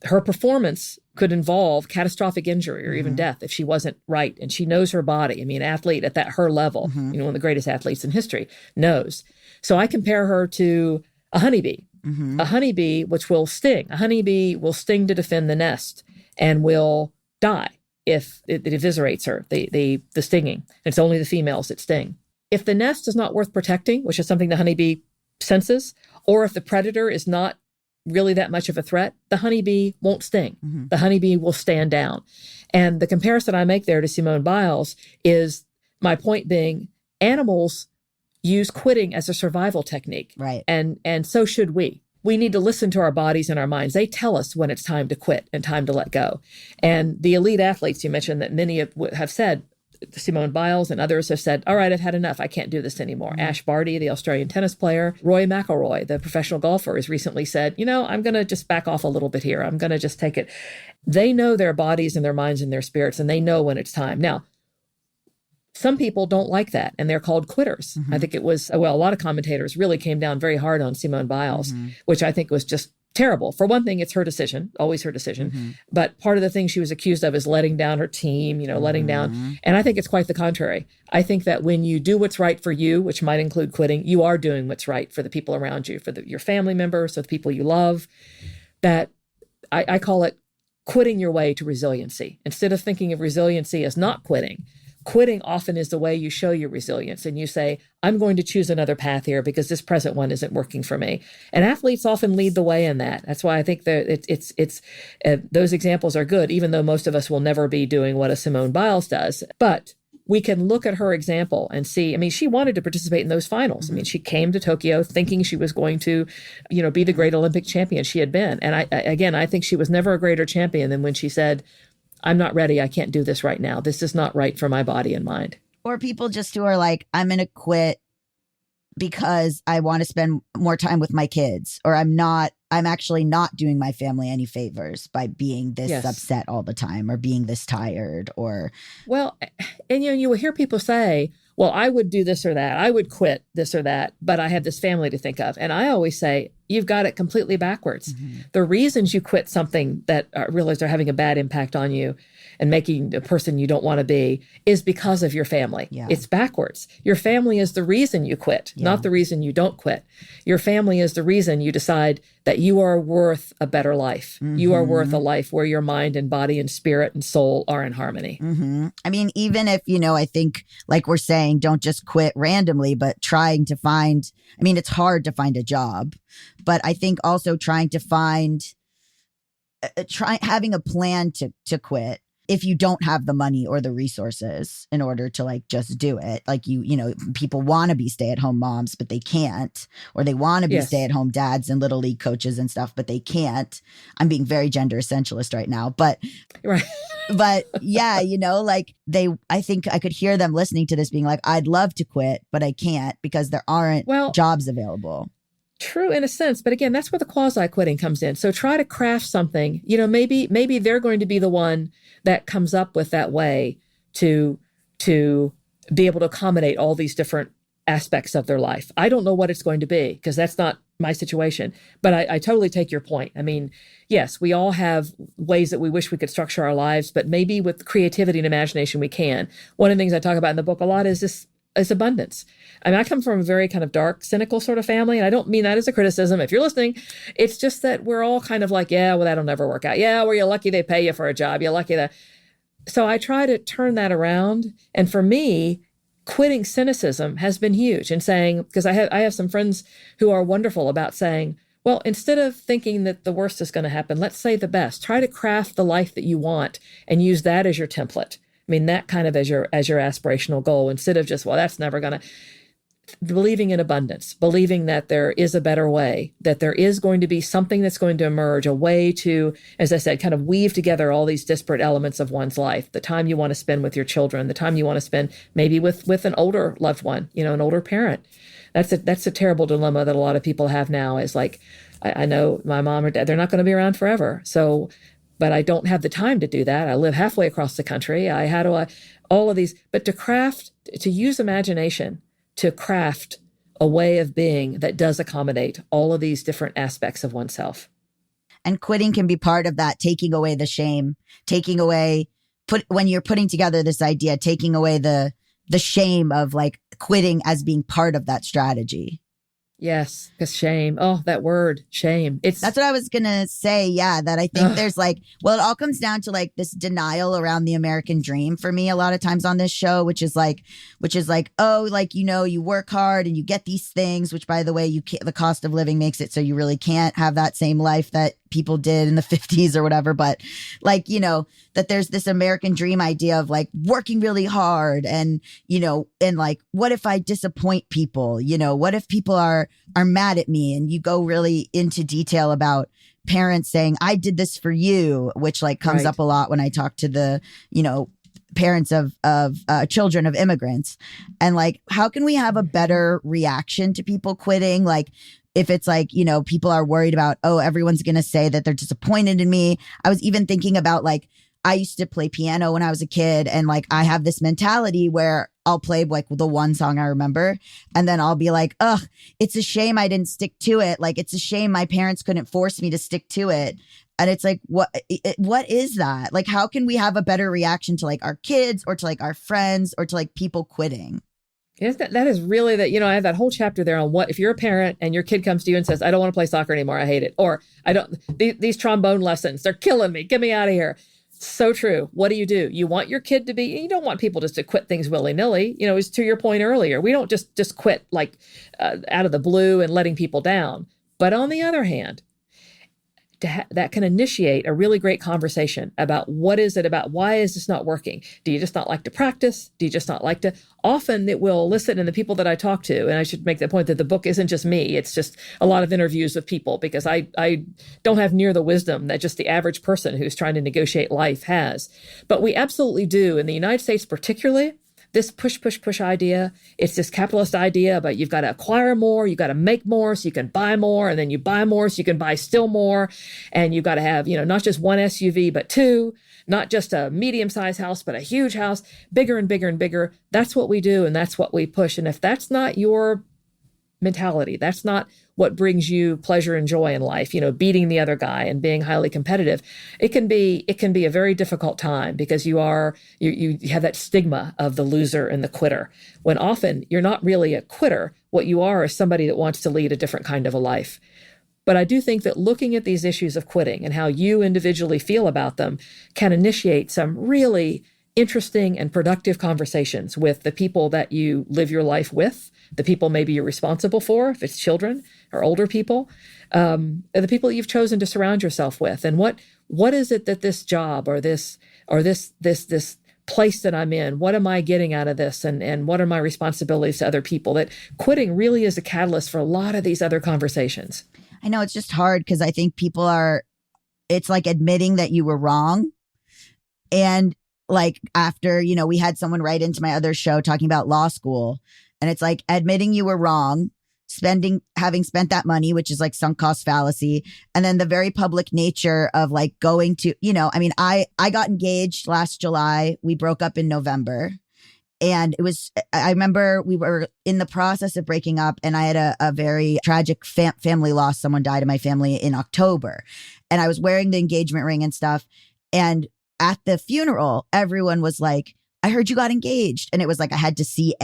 Speaker 3: Her performance could involve catastrophic injury or even death if she wasn't right. And she knows her body. I mean, an athlete at her level, one of the greatest athletes in history, knows. So I compare her to a honeybee. A honeybee, which will sting. A honeybee will sting to defend the nest and will die if it eviscerates her, the stinging. It's only the females that sting. If the nest is not worth protecting, which is something the honeybee senses, or if the predator is not really that much of a threat, the honeybee won't sting. The honeybee will stand down. And the comparison I make there to Simone Biles is, my point being, animals use quitting as a survival technique.
Speaker 2: Right.
Speaker 3: And so should we. We need to listen to our bodies and our minds. They tell us when it's time to quit and time to let go. And the elite athletes you mentioned, that many have said, Simone Biles and others have said, all right, I've had enough. I can't do this anymore. Ash Barty, the Australian tennis player, Rory McIlroy, the professional golfer, has recently said, I'm going to just back off a little bit here. I'm going to just take it. They know their bodies and their minds and their spirits, and they know when it's time. Now, some people don't like that, and they're called quitters. I think it was, a lot of commentators really came down very hard on Simone Biles, which I think was just terrible. For one thing, it's her decision, always her decision. But part of the thing she was accused of is letting down her team, letting down. And I think it's quite the contrary. I think that when you do what's right for you, which might include quitting, you are doing what's right for the people around you, for your family members, so the people you love. That I call it quitting your way to resiliency. Instead of thinking of resiliency as not quitting, quitting often is the way you show your resilience, and you say, I'm going to choose another path here because this present one isn't working for me. And athletes often lead the way in that. That's why I think that those examples are good, even though most of us will never be doing what a Simone Biles does. But we can look at her example and see, she wanted to participate in those finals. She came to Tokyo thinking she was going to, be the great Olympic champion she had been. And I think she was never a greater champion than when she said, I'm not ready. I can't do this right now. This is not right for my body and mind.
Speaker 2: Or people just who are like, I'm going to quit because I want to spend more time with my kids, or I'm actually not doing my family any favors by being this upset all the time, or being this tired, or.
Speaker 3: Well, and you will hear people say, well, I would do this or that. I would quit this or that, but I have this family to think of. And I always say, you've got it completely backwards. The reasons you quit something that realize are having a bad impact on you and making the person you don't want to be is because of your family. It's backwards. Your family is the reason you quit, not the reason you don't quit. Your family is the reason you decide that you are worth a better life. You are worth a life where your mind and body and spirit and soul are in harmony.
Speaker 2: Even if, I think, like we're saying, don't just quit randomly, but trying to find, it's hard to find a job, but I think also trying to find having a plan to quit if you don't have the money or the resources in order to like just do it. Like you know, people want to be stay-at-home moms, but they can't, or they want to be stay-at-home dads and little league coaches and stuff, but they can't. I'm being very gender essentialist right now, but
Speaker 3: right.
Speaker 2: But yeah, you know, like I think I could hear them listening to this being like, I'd love to quit, but I can't because there aren't jobs available.
Speaker 3: True in a sense, but again, that's where the quasi-quitting comes in. So try to craft something, you know, maybe they're going to be the one that comes up with that way to be able to accommodate all these different aspects of their life. I don't know what it's going to be because that's not my situation, but I totally take your point. I mean, yes, we all have ways that we wish we could structure our lives, but maybe with creativity and imagination we can. One of the things I talk about in the book a lot is abundance. I mean, I come from a very kind of dark, cynical sort of family, and I don't mean that as a criticism. If you're listening, it's just that we're all kind of like, yeah, well, that'll never work out. Yeah, well, you're lucky they pay you for a job. You're lucky that. So I try to turn that around. And for me, quitting cynicism has been huge in saying, because I have some friends who are wonderful about saying, well, instead of thinking that the worst is going to happen, let's say the best. Try to craft the life that you want and use that as your template. I mean, that kind of as your aspirational goal, instead of just, well, that's never going to. Believing in abundance, believing that there is a better way, that there is going to be something that's going to emerge, a way to, as I said, kind of weave together all these disparate elements of one's life, the time you want to spend with your children, the time you want to spend maybe with an older loved one, you know, an older parent. That's a terrible dilemma that a lot of people have now is like, I know my mom or dad, they're not going to be around forever. So, but I don't have the time to do that. I live halfway across the country. All of these, but to use imagination, to craft a way of being that does accommodate all of these different aspects of oneself.
Speaker 2: And quitting can be part of that, taking away the shame, when you're putting together this idea, taking away the shame of like quitting as being part of that strategy.
Speaker 3: Yes, because shame. Oh, that word, shame. That's
Speaker 2: what I was going to say. Yeah, that I think there's like, well, it all comes down to like this denial around the American dream for me a lot of times on this show, which is like, oh, like, you know, you work hard and you get these things, which by the way, the cost of living makes it so you really can't have that same life that people did in the 50s or whatever. But like, you know, that there's this American dream idea of like working really hard and, you know, and like, what if I disappoint people? You know, what if people are mad at me? And you go really into detail about parents saying, I did this for you, which like comes up a lot when I talk to the, you know, parents of children of immigrants. And like, how can we have a better reaction to people quitting? Like, if it's like, you know, people are worried about, oh, everyone's going to say that they're disappointed in me. I was even thinking about like, I used to play piano when I was a kid. And like, I have this mentality where I'll play like the one song I remember. And then I'll be like, ugh, it's a shame I didn't stick to it. Like, it's a shame my parents couldn't force me to stick to it. And it's like, what is that? Like, how can we have a better reaction to like our kids or to like our friends or to like people quitting?
Speaker 3: Yes, that is really that, you know, I have that whole chapter there on what, if you're a parent and your kid comes to you and says, I don't want to play soccer anymore. I hate it. Or these trombone lessons, they're killing me. Get me out of here. So true. What do? You want your kid to be, you don't want people just to quit things willy-nilly. You know, it's to your point earlier. We don't just quit like out of the blue and letting people down. But on the other hand, that can initiate a really great conversation about what is it about? Why is this not working? Do you just not like to practice? Do you just not like to? Often it will elicit in the people that I talk to, and I should make the point that the book isn't just me. It's just a lot of interviews with people because I don't have near the wisdom that just the average person who's trying to negotiate life has. But we absolutely do. In the United States particularly, this push idea, it's this capitalist idea about you've got to acquire more, you've got to make more so you can buy more, and then you buy more so you can buy still more. And you've got to have, you know, not just one SUV, but two, not just a medium-sized house, but a huge house, bigger and bigger and bigger. That's what we do, and that's what we push. And if that's not your mentality, that's not what brings you pleasure and joy in life, you know, beating the other guy and being highly competitive, it can be a very difficult time because you have that stigma of the loser and the quitter, when often you're not really a quitter. What you are is somebody that wants to lead a different kind of a life. But I do think that looking at these issues of quitting and how you individually feel about them can initiate some really interesting and productive conversations with the people that you live your life with, the people maybe you're responsible for, if it's children or older people, the people that you've chosen to surround yourself with. And what what is it that this job or this place that I'm in, what am I getting out of this? And what are my responsibilities to other people? That quitting really is a catalyst for a lot of these other conversations.
Speaker 2: I know it's just hard because I think it's like admitting that you were wrong. And like after, we had someone write into my other show talking about law school, and it's like admitting you were wrong, having spent that money, which is like sunk cost fallacy. And then the very public nature of like going to, I got engaged last July. We broke up in November. And I remember we were in the process of breaking up, and I had a very tragic family loss. Someone died in my family in October, and I was wearing the engagement ring and stuff. And at the funeral, everyone was like, I heard you got engaged. And it was like, I had to see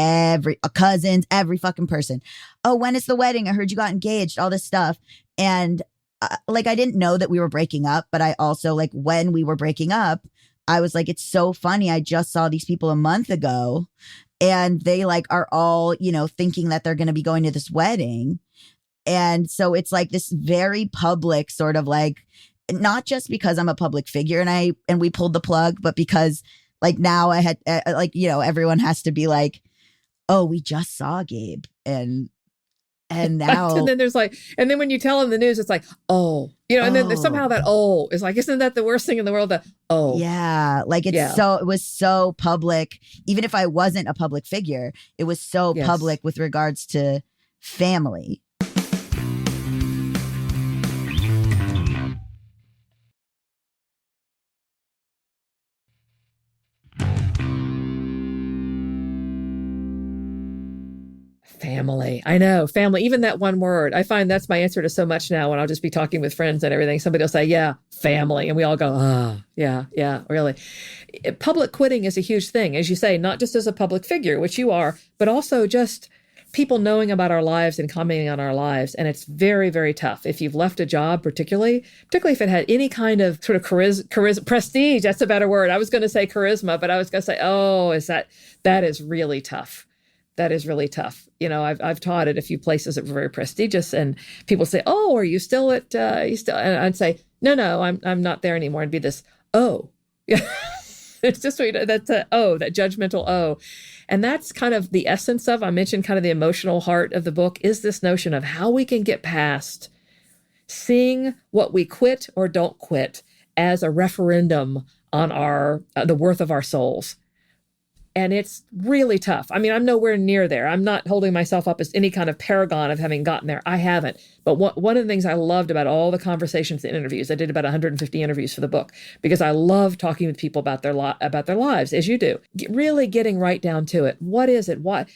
Speaker 2: cousins, every fucking person. Oh, when is the wedding? I heard you got engaged, all this stuff. And I didn't know that we were breaking up, but I also when we were breaking up, I was like, it's so funny. I just saw these people a month ago, and they are all, thinking that they're going to be going to this wedding. And so it's like this very public sort of not just because I'm a public figure and we pulled the plug, but because now I had everyone has to be like, oh, we just saw Gabe and now
Speaker 3: and then there's and then when you tell them the news, it's like, oh, and then somehow that is isn't that the worst thing in the world?
Speaker 2: Yeah, it was so public. Even if I wasn't a public figure, it was so public with regards to family.
Speaker 3: Family. I know. Family. Even that one word. I find that's my answer to so much now when I'll just be talking with friends and everything. Somebody will say, yeah, family. And we all go, yeah, really. Public quitting is a huge thing, as you say, not just as a public figure, which you are, but also just people knowing about our lives and commenting on our lives. And it's very, very tough. If you've left a job, particularly if it had any kind of sort of charisma, prestige, that's a better word. I was going to say charisma, but I was going to say, that is really tough. That is really tough. I've taught at a few places that were very prestigious, and people say, "Oh, are you still at?" And I'd say, "No, I'm not there anymore." It'd be this, "Oh," it's just that's that judgmental "oh," and that's kind of the essence of. I mentioned kind of the emotional heart of the book is this notion of how we can get past seeing what we quit or don't quit as a referendum on the worth of our souls. And it's really tough. I mean, I'm nowhere near there. I'm not holding myself up as any kind of paragon of having gotten there. I haven't. But one of the things I loved about all the conversations and interviews, I did about 150 interviews for the book, because I love talking with people about their lives, as you do. Really getting right down to it. What is it? Why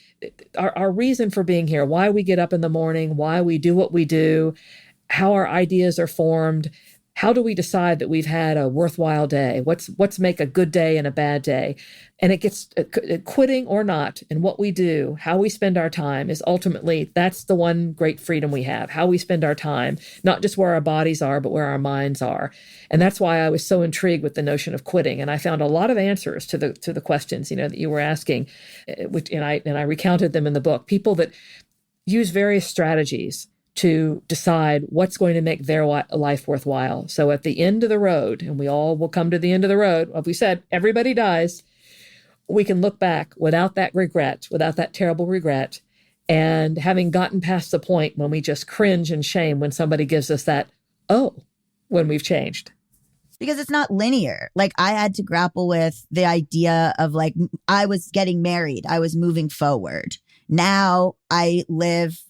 Speaker 3: our reason for being here? Why we get up in the morning? Why we do what we do? How our ideas are formed? How do we decide that we've had a worthwhile day? What's make a good day and a bad day? And it gets quitting or not, and what we do, how we spend our time is ultimately, that's the one great freedom we have, how we spend our time, not just where our bodies are, but where our minds are. And that's why I was so intrigued with the notion of quitting. And I found a lot of answers to the questions, that you were asking, and I recounted them in the book. People that use various strategies to decide what's going to make their life worthwhile. So at the end of the road, and we all will come to the end of the road, like we said, everybody dies, we can look back without that regret, without that terrible regret, and having gotten past the point when we just cringe in shame when somebody gives us that, when we've changed.
Speaker 2: Because it's not linear. I had to grapple with the idea of I was getting married, I was moving forward. Now I live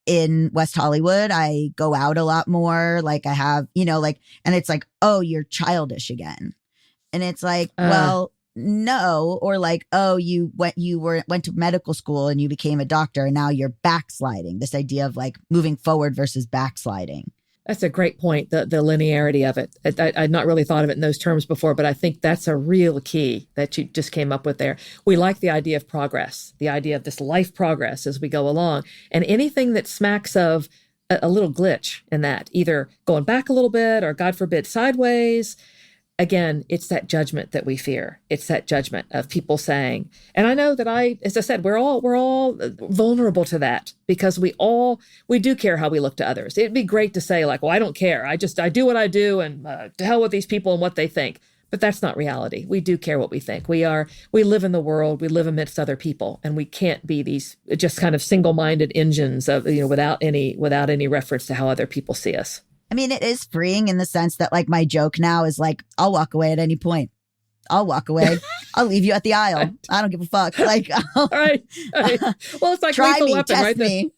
Speaker 2: in West Hollywood. I go out a lot more. I have, and it's you're childish again. And it's well, no. Or you went to medical school and you became a doctor and now you're backsliding. This idea of moving forward versus backsliding.
Speaker 3: That's a great point, the linearity of it. I'd not really thought of it in those terms before, but I think that's a real key that you just came up with there. We like the idea of progress, the idea of this life progress as we go along. And anything that smacks of a little glitch in that, either going back a little bit or, God forbid, sideways, again, it's that judgment that we fear. It's that judgment of people saying, and I know that as I said, we're all vulnerable to that because we do care how we look to others. It'd be great to say like, well, I don't care. I do what I do and to hell with these people and what they think. But that's not reality. We do care what we think. We live in the world, we live amidst other people, and we can't be these just kind of single-minded engines of, without any reference to how other people see us.
Speaker 2: I mean, it is freeing in the sense that like my joke now is like, I'll walk away at any point. I'll walk away. I'll leave you at the aisle. I don't give a fuck. Like,
Speaker 3: right. Well, it's like
Speaker 2: try
Speaker 3: lethal
Speaker 2: me,
Speaker 3: weapon,
Speaker 2: test
Speaker 3: right?
Speaker 2: me.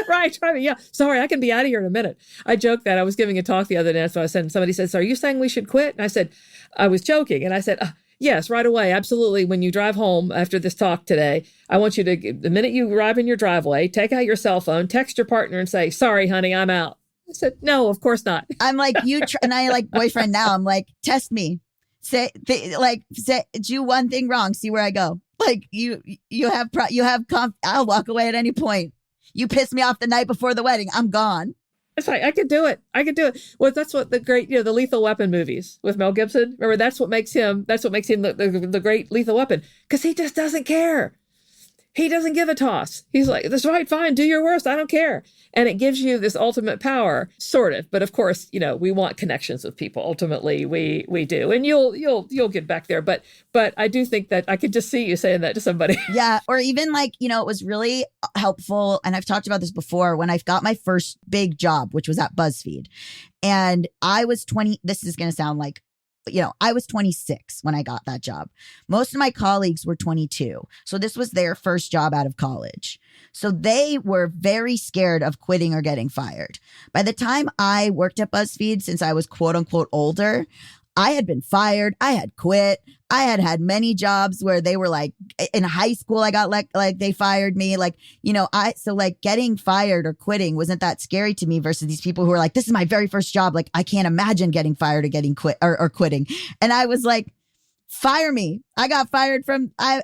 Speaker 3: Right. Try me. Yeah. Sorry, I can be out of here in a minute. I joked that I was giving a talk the other day. So somebody said, so are you saying we should quit? And I said, I was joking. And I said, yes, right away. Absolutely. When you drive home after this talk today, I want you to, the minute you arrive in your driveway, take out your cell phone, text your partner and say, sorry, honey, I'm out. I said, no, of course not.
Speaker 2: I'm like, and I like boyfriend now. I'm like, test me. Say, do one thing wrong. See where I go. Like I'll walk away at any point. You piss me off the night before the wedding. I'm gone.
Speaker 3: It's like, I could do it. Well, that's what the great, the Lethal Weapon movies with Mel Gibson. Remember, that's what makes him the great Lethal Weapon. Because he just doesn't care. He doesn't give a toss. He's like, that's right, fine, do your worst. I don't care. And it gives you this ultimate power, sort of. But of course, we want connections with people. Ultimately, we do. And you'll get back there. But I do think that I could just see you saying that to somebody.
Speaker 2: Yeah. Or even like, it was really helpful. And I've talked about this before when I got my first big job, which was at BuzzFeed. And I was 20. This is going to sound like, I was 26 when I got that job. Most of my colleagues were 22. So this was their first job out of college. So they were very scared of quitting or getting fired. By the time I worked at BuzzFeed, since I was quote unquote older, I had been fired. I had quit. I had many jobs where they were like, in high school, I got like they fired me. Like, so like getting fired or quitting wasn't that scary to me versus these people who were like, this is my very first job. Like, I can't imagine getting fired or getting quit or quitting. And I was like, fire me. I got fired from, I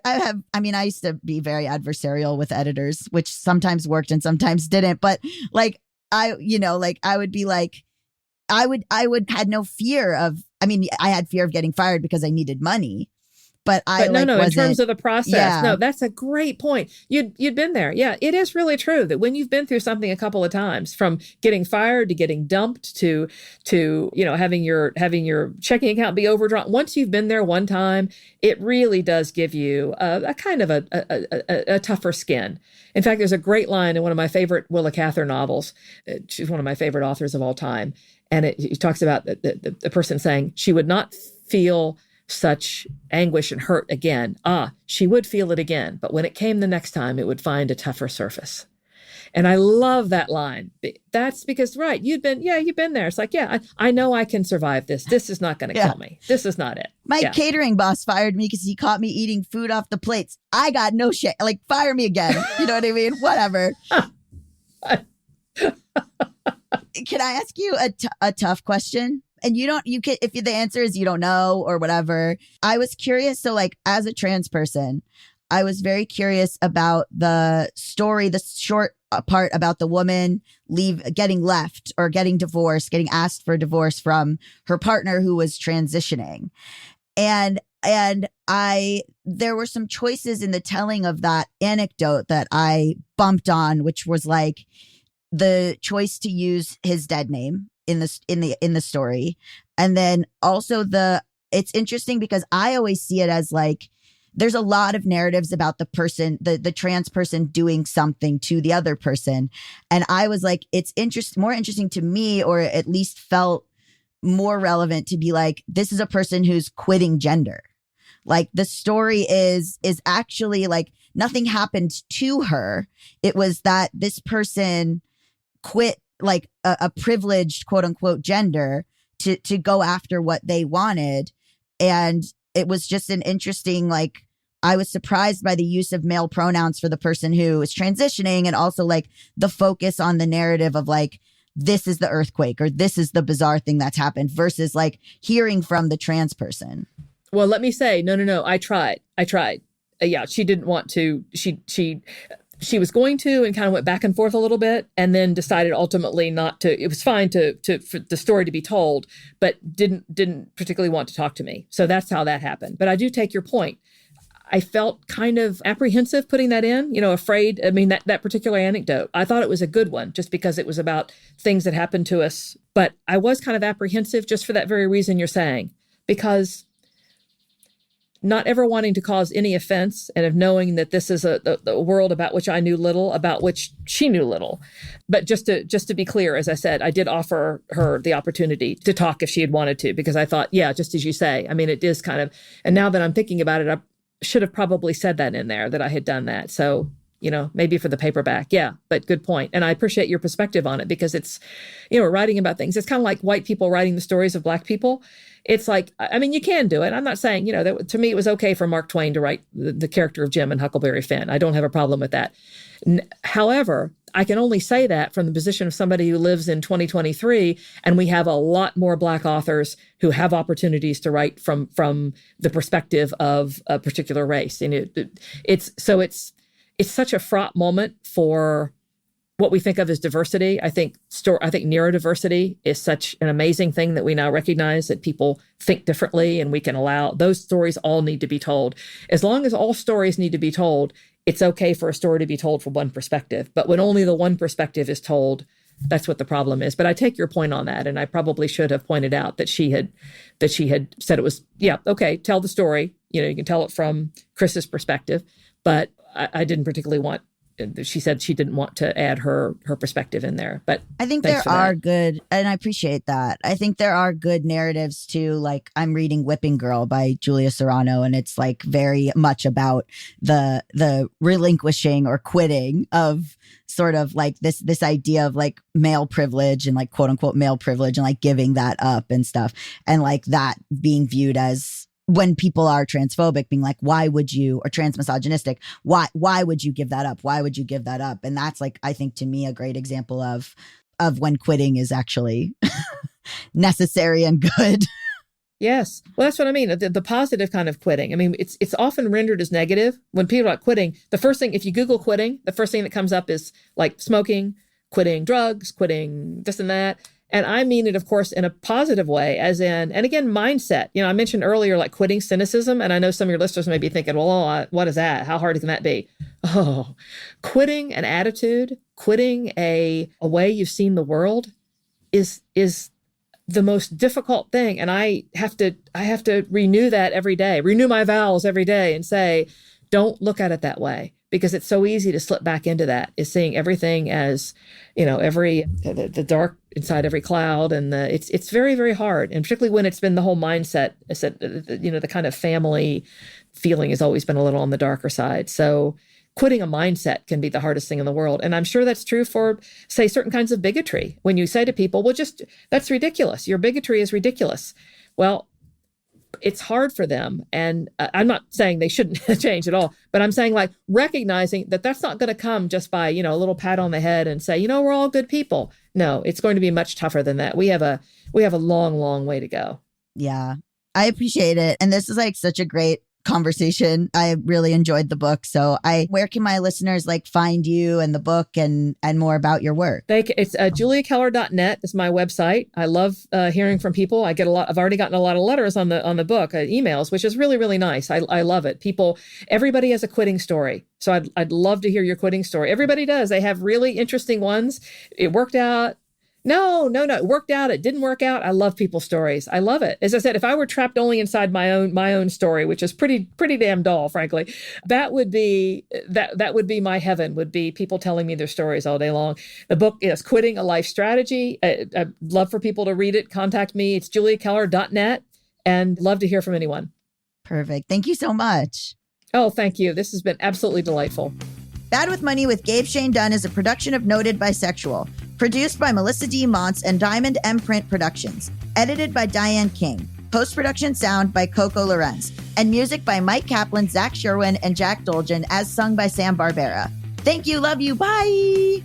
Speaker 2: used to be very adversarial with editors, which sometimes worked and sometimes didn't. But like, I would be like, I would had no fear of, I had fear of getting fired because I needed money, but in
Speaker 3: terms of the process,
Speaker 2: yeah.
Speaker 3: No, that's a great point. You'd been there. Yeah, it is really true that when you've been through something a couple of times, from getting fired to getting dumped to having your checking account be overdrawn, once you've been there one time, it really does give you a kind of a tougher skin. In fact, there's a great line in one of my favorite Willa Cather novels. She's one of my favorite authors of all time. And it talks about the person saying she would not feel such anguish and hurt again. She would feel it again. But when it came the next time, it would find a tougher surface. And I love that line. That's because, right, you've been there. It's like, I know I can survive this. This is not going to kill me. This is not it.
Speaker 2: My catering boss fired me because he caught me eating food off the plates. I got no shit. Like, fire me again. You know what I mean? Whatever. Can I ask you a tough question? And if the answer is you don't know or whatever. I was curious. So like as a trans person, I was very curious about the story, the short part about the woman getting left or getting divorced, getting asked for divorce from her partner who was transitioning. And there were some choices in the telling of that anecdote that I bumped on, which was like, the choice to use his dead name in the story. And then also it's interesting because I always see it as like, there's a lot of narratives about the person, the trans person doing something to the other person. And I was like, it's more interesting to me, or at least felt more relevant to be like, this is a person who's quitting gender. Like the story is actually like nothing happened to her. It was that this person quit like a privileged quote unquote gender to go after what they wanted. And it was just an interesting, like, I was surprised by the use of male pronouns for the person who is transitioning, and also like the focus on the narrative of like, this is the earthquake or this is the bizarre thing that's happened versus like hearing from the trans person.
Speaker 3: Well, let me say, no. I tried. Yeah, she didn't want to. she was going to, and kind of went back and forth a little bit, and then decided ultimately not to. It was fine for the story to be told, but didn't particularly want to talk to me. So that's how that happened. But I do take your point. I felt kind of apprehensive putting that in, afraid. I mean, that particular anecdote, I thought it was a good one just because it was about things that happened to us. But I was kind of apprehensive just for that very reason you're saying, because not ever wanting to cause any offense and of knowing that this is a world about which I knew little, about which she knew little. But just to be clear, as I said, I did offer her the opportunity to talk if she had wanted to, because I thought, yeah, just as you say, I mean, it is kind of, and now that I'm thinking about it, I should have probably said that in there, that I had done that. So, maybe for the paperback. Yeah, but good point. And I appreciate your perspective on it, because it's, writing about things. It's kind of like white people writing the stories of Black people. It's like, I mean, you can do it. I'm not saying, to me, it was okay for Mark Twain to write the character of Jim in Huckleberry Finn. I don't have a problem with that. However, I can only say that from the position of somebody who lives in 2023, and we have a lot more Black authors who have opportunities to write from the perspective of a particular race. And it's such a fraught moment for what we think of as diversity. I think neurodiversity is such an amazing thing that we now recognize that people think differently, and we can allow those stories all need to be told. As long as all stories need to be told, it's okay for a story to be told from one perspective. But when only the one perspective is told, that's what the problem is. But I take your point on that, and I probably should have pointed out that she had said it was, yeah, okay, tell the story. You can tell it from Chris's perspective, but I didn't particularly want. She said she didn't want to add her perspective in there, but
Speaker 2: I think there are good, and I appreciate that. I think there are good narratives too. Like, I'm reading Whipping Girl by Julia Serrano, and it's like very much about the relinquishing or quitting of sort of like this idea of like male privilege and like quote unquote male privilege, and like giving that up and stuff, and like that being viewed as, when people are transphobic, being like, why would you, or transmisogynistic, why would you give that up? Why would you give that up? And that's like, I think to me, a great example of when quitting is actually necessary and good.
Speaker 3: Yes. Well, that's what I mean. The positive kind of quitting. I mean, it's often rendered as negative. When people are quitting, the first thing, if you Google quitting, the first thing that comes up is like smoking, quitting drugs, quitting this and that. And I mean it, of course, in a positive way, as in, and again, mindset. I mentioned earlier, like quitting cynicism. And I know some of your listeners may be thinking, well, what is that? How hard can that be? Oh, quitting an attitude, quitting a way you've seen the world is the most difficult thing. And I have to renew that every day, renew my vows every day and say, don't look at it that way. Because it's so easy to slip back into that, is seeing everything as, the dark inside every cloud. And it's very, very hard. And particularly when it's been the whole mindset, the kind of family feeling has always been a little on the darker side. So quitting a mindset can be the hardest thing in the world. And I'm sure that's true for, say, certain kinds of bigotry. When you say to people, well, that's ridiculous. Your bigotry is ridiculous. Well, it's hard for them. And I'm not saying they shouldn't change at all, but I'm saying like recognizing that that's not going to come just by, a little pat on the head and say, we're all good people. No, it's going to be much tougher than that. We have a long, long way to go.
Speaker 2: Yeah, I appreciate it. And this is like such a great conversation. I really enjoyed the book. So where can my listeners like find you and the book and more about your work?
Speaker 3: It's juliakeller.net is my website. I love hearing from people. I've already gotten a lot of letters on the book, emails, which is really, really nice. I love it. Everybody has a quitting story. So I'd love to hear your quitting story. Everybody does. They have really interesting ones. It worked out. No. It worked out. It didn't work out. I love people's stories. I love it. As I said, if I were trapped only inside my own story, which is pretty damn dull, frankly, that would be my heaven, would be people telling me their stories all day long. The book is Quitting a Life Strategy. I'd love for people to read it. Contact me. It's juliakeller.net, and love to hear from anyone.
Speaker 2: Perfect. Thank you so much.
Speaker 3: Oh, thank you. This has been absolutely delightful.
Speaker 2: Bad with Money with Gabe Shane Dunn is a production of Noted Bisexual. Produced by Melisa D. Monts and Diamond MPrint Productions. Edited by Diane King. Post-production sound by Coco Llorens. And music by Mike Kaplan, Zach Sherwin, and Jack Dolgen, as sung by Sam Barbera. Thank you. Love you. Bye.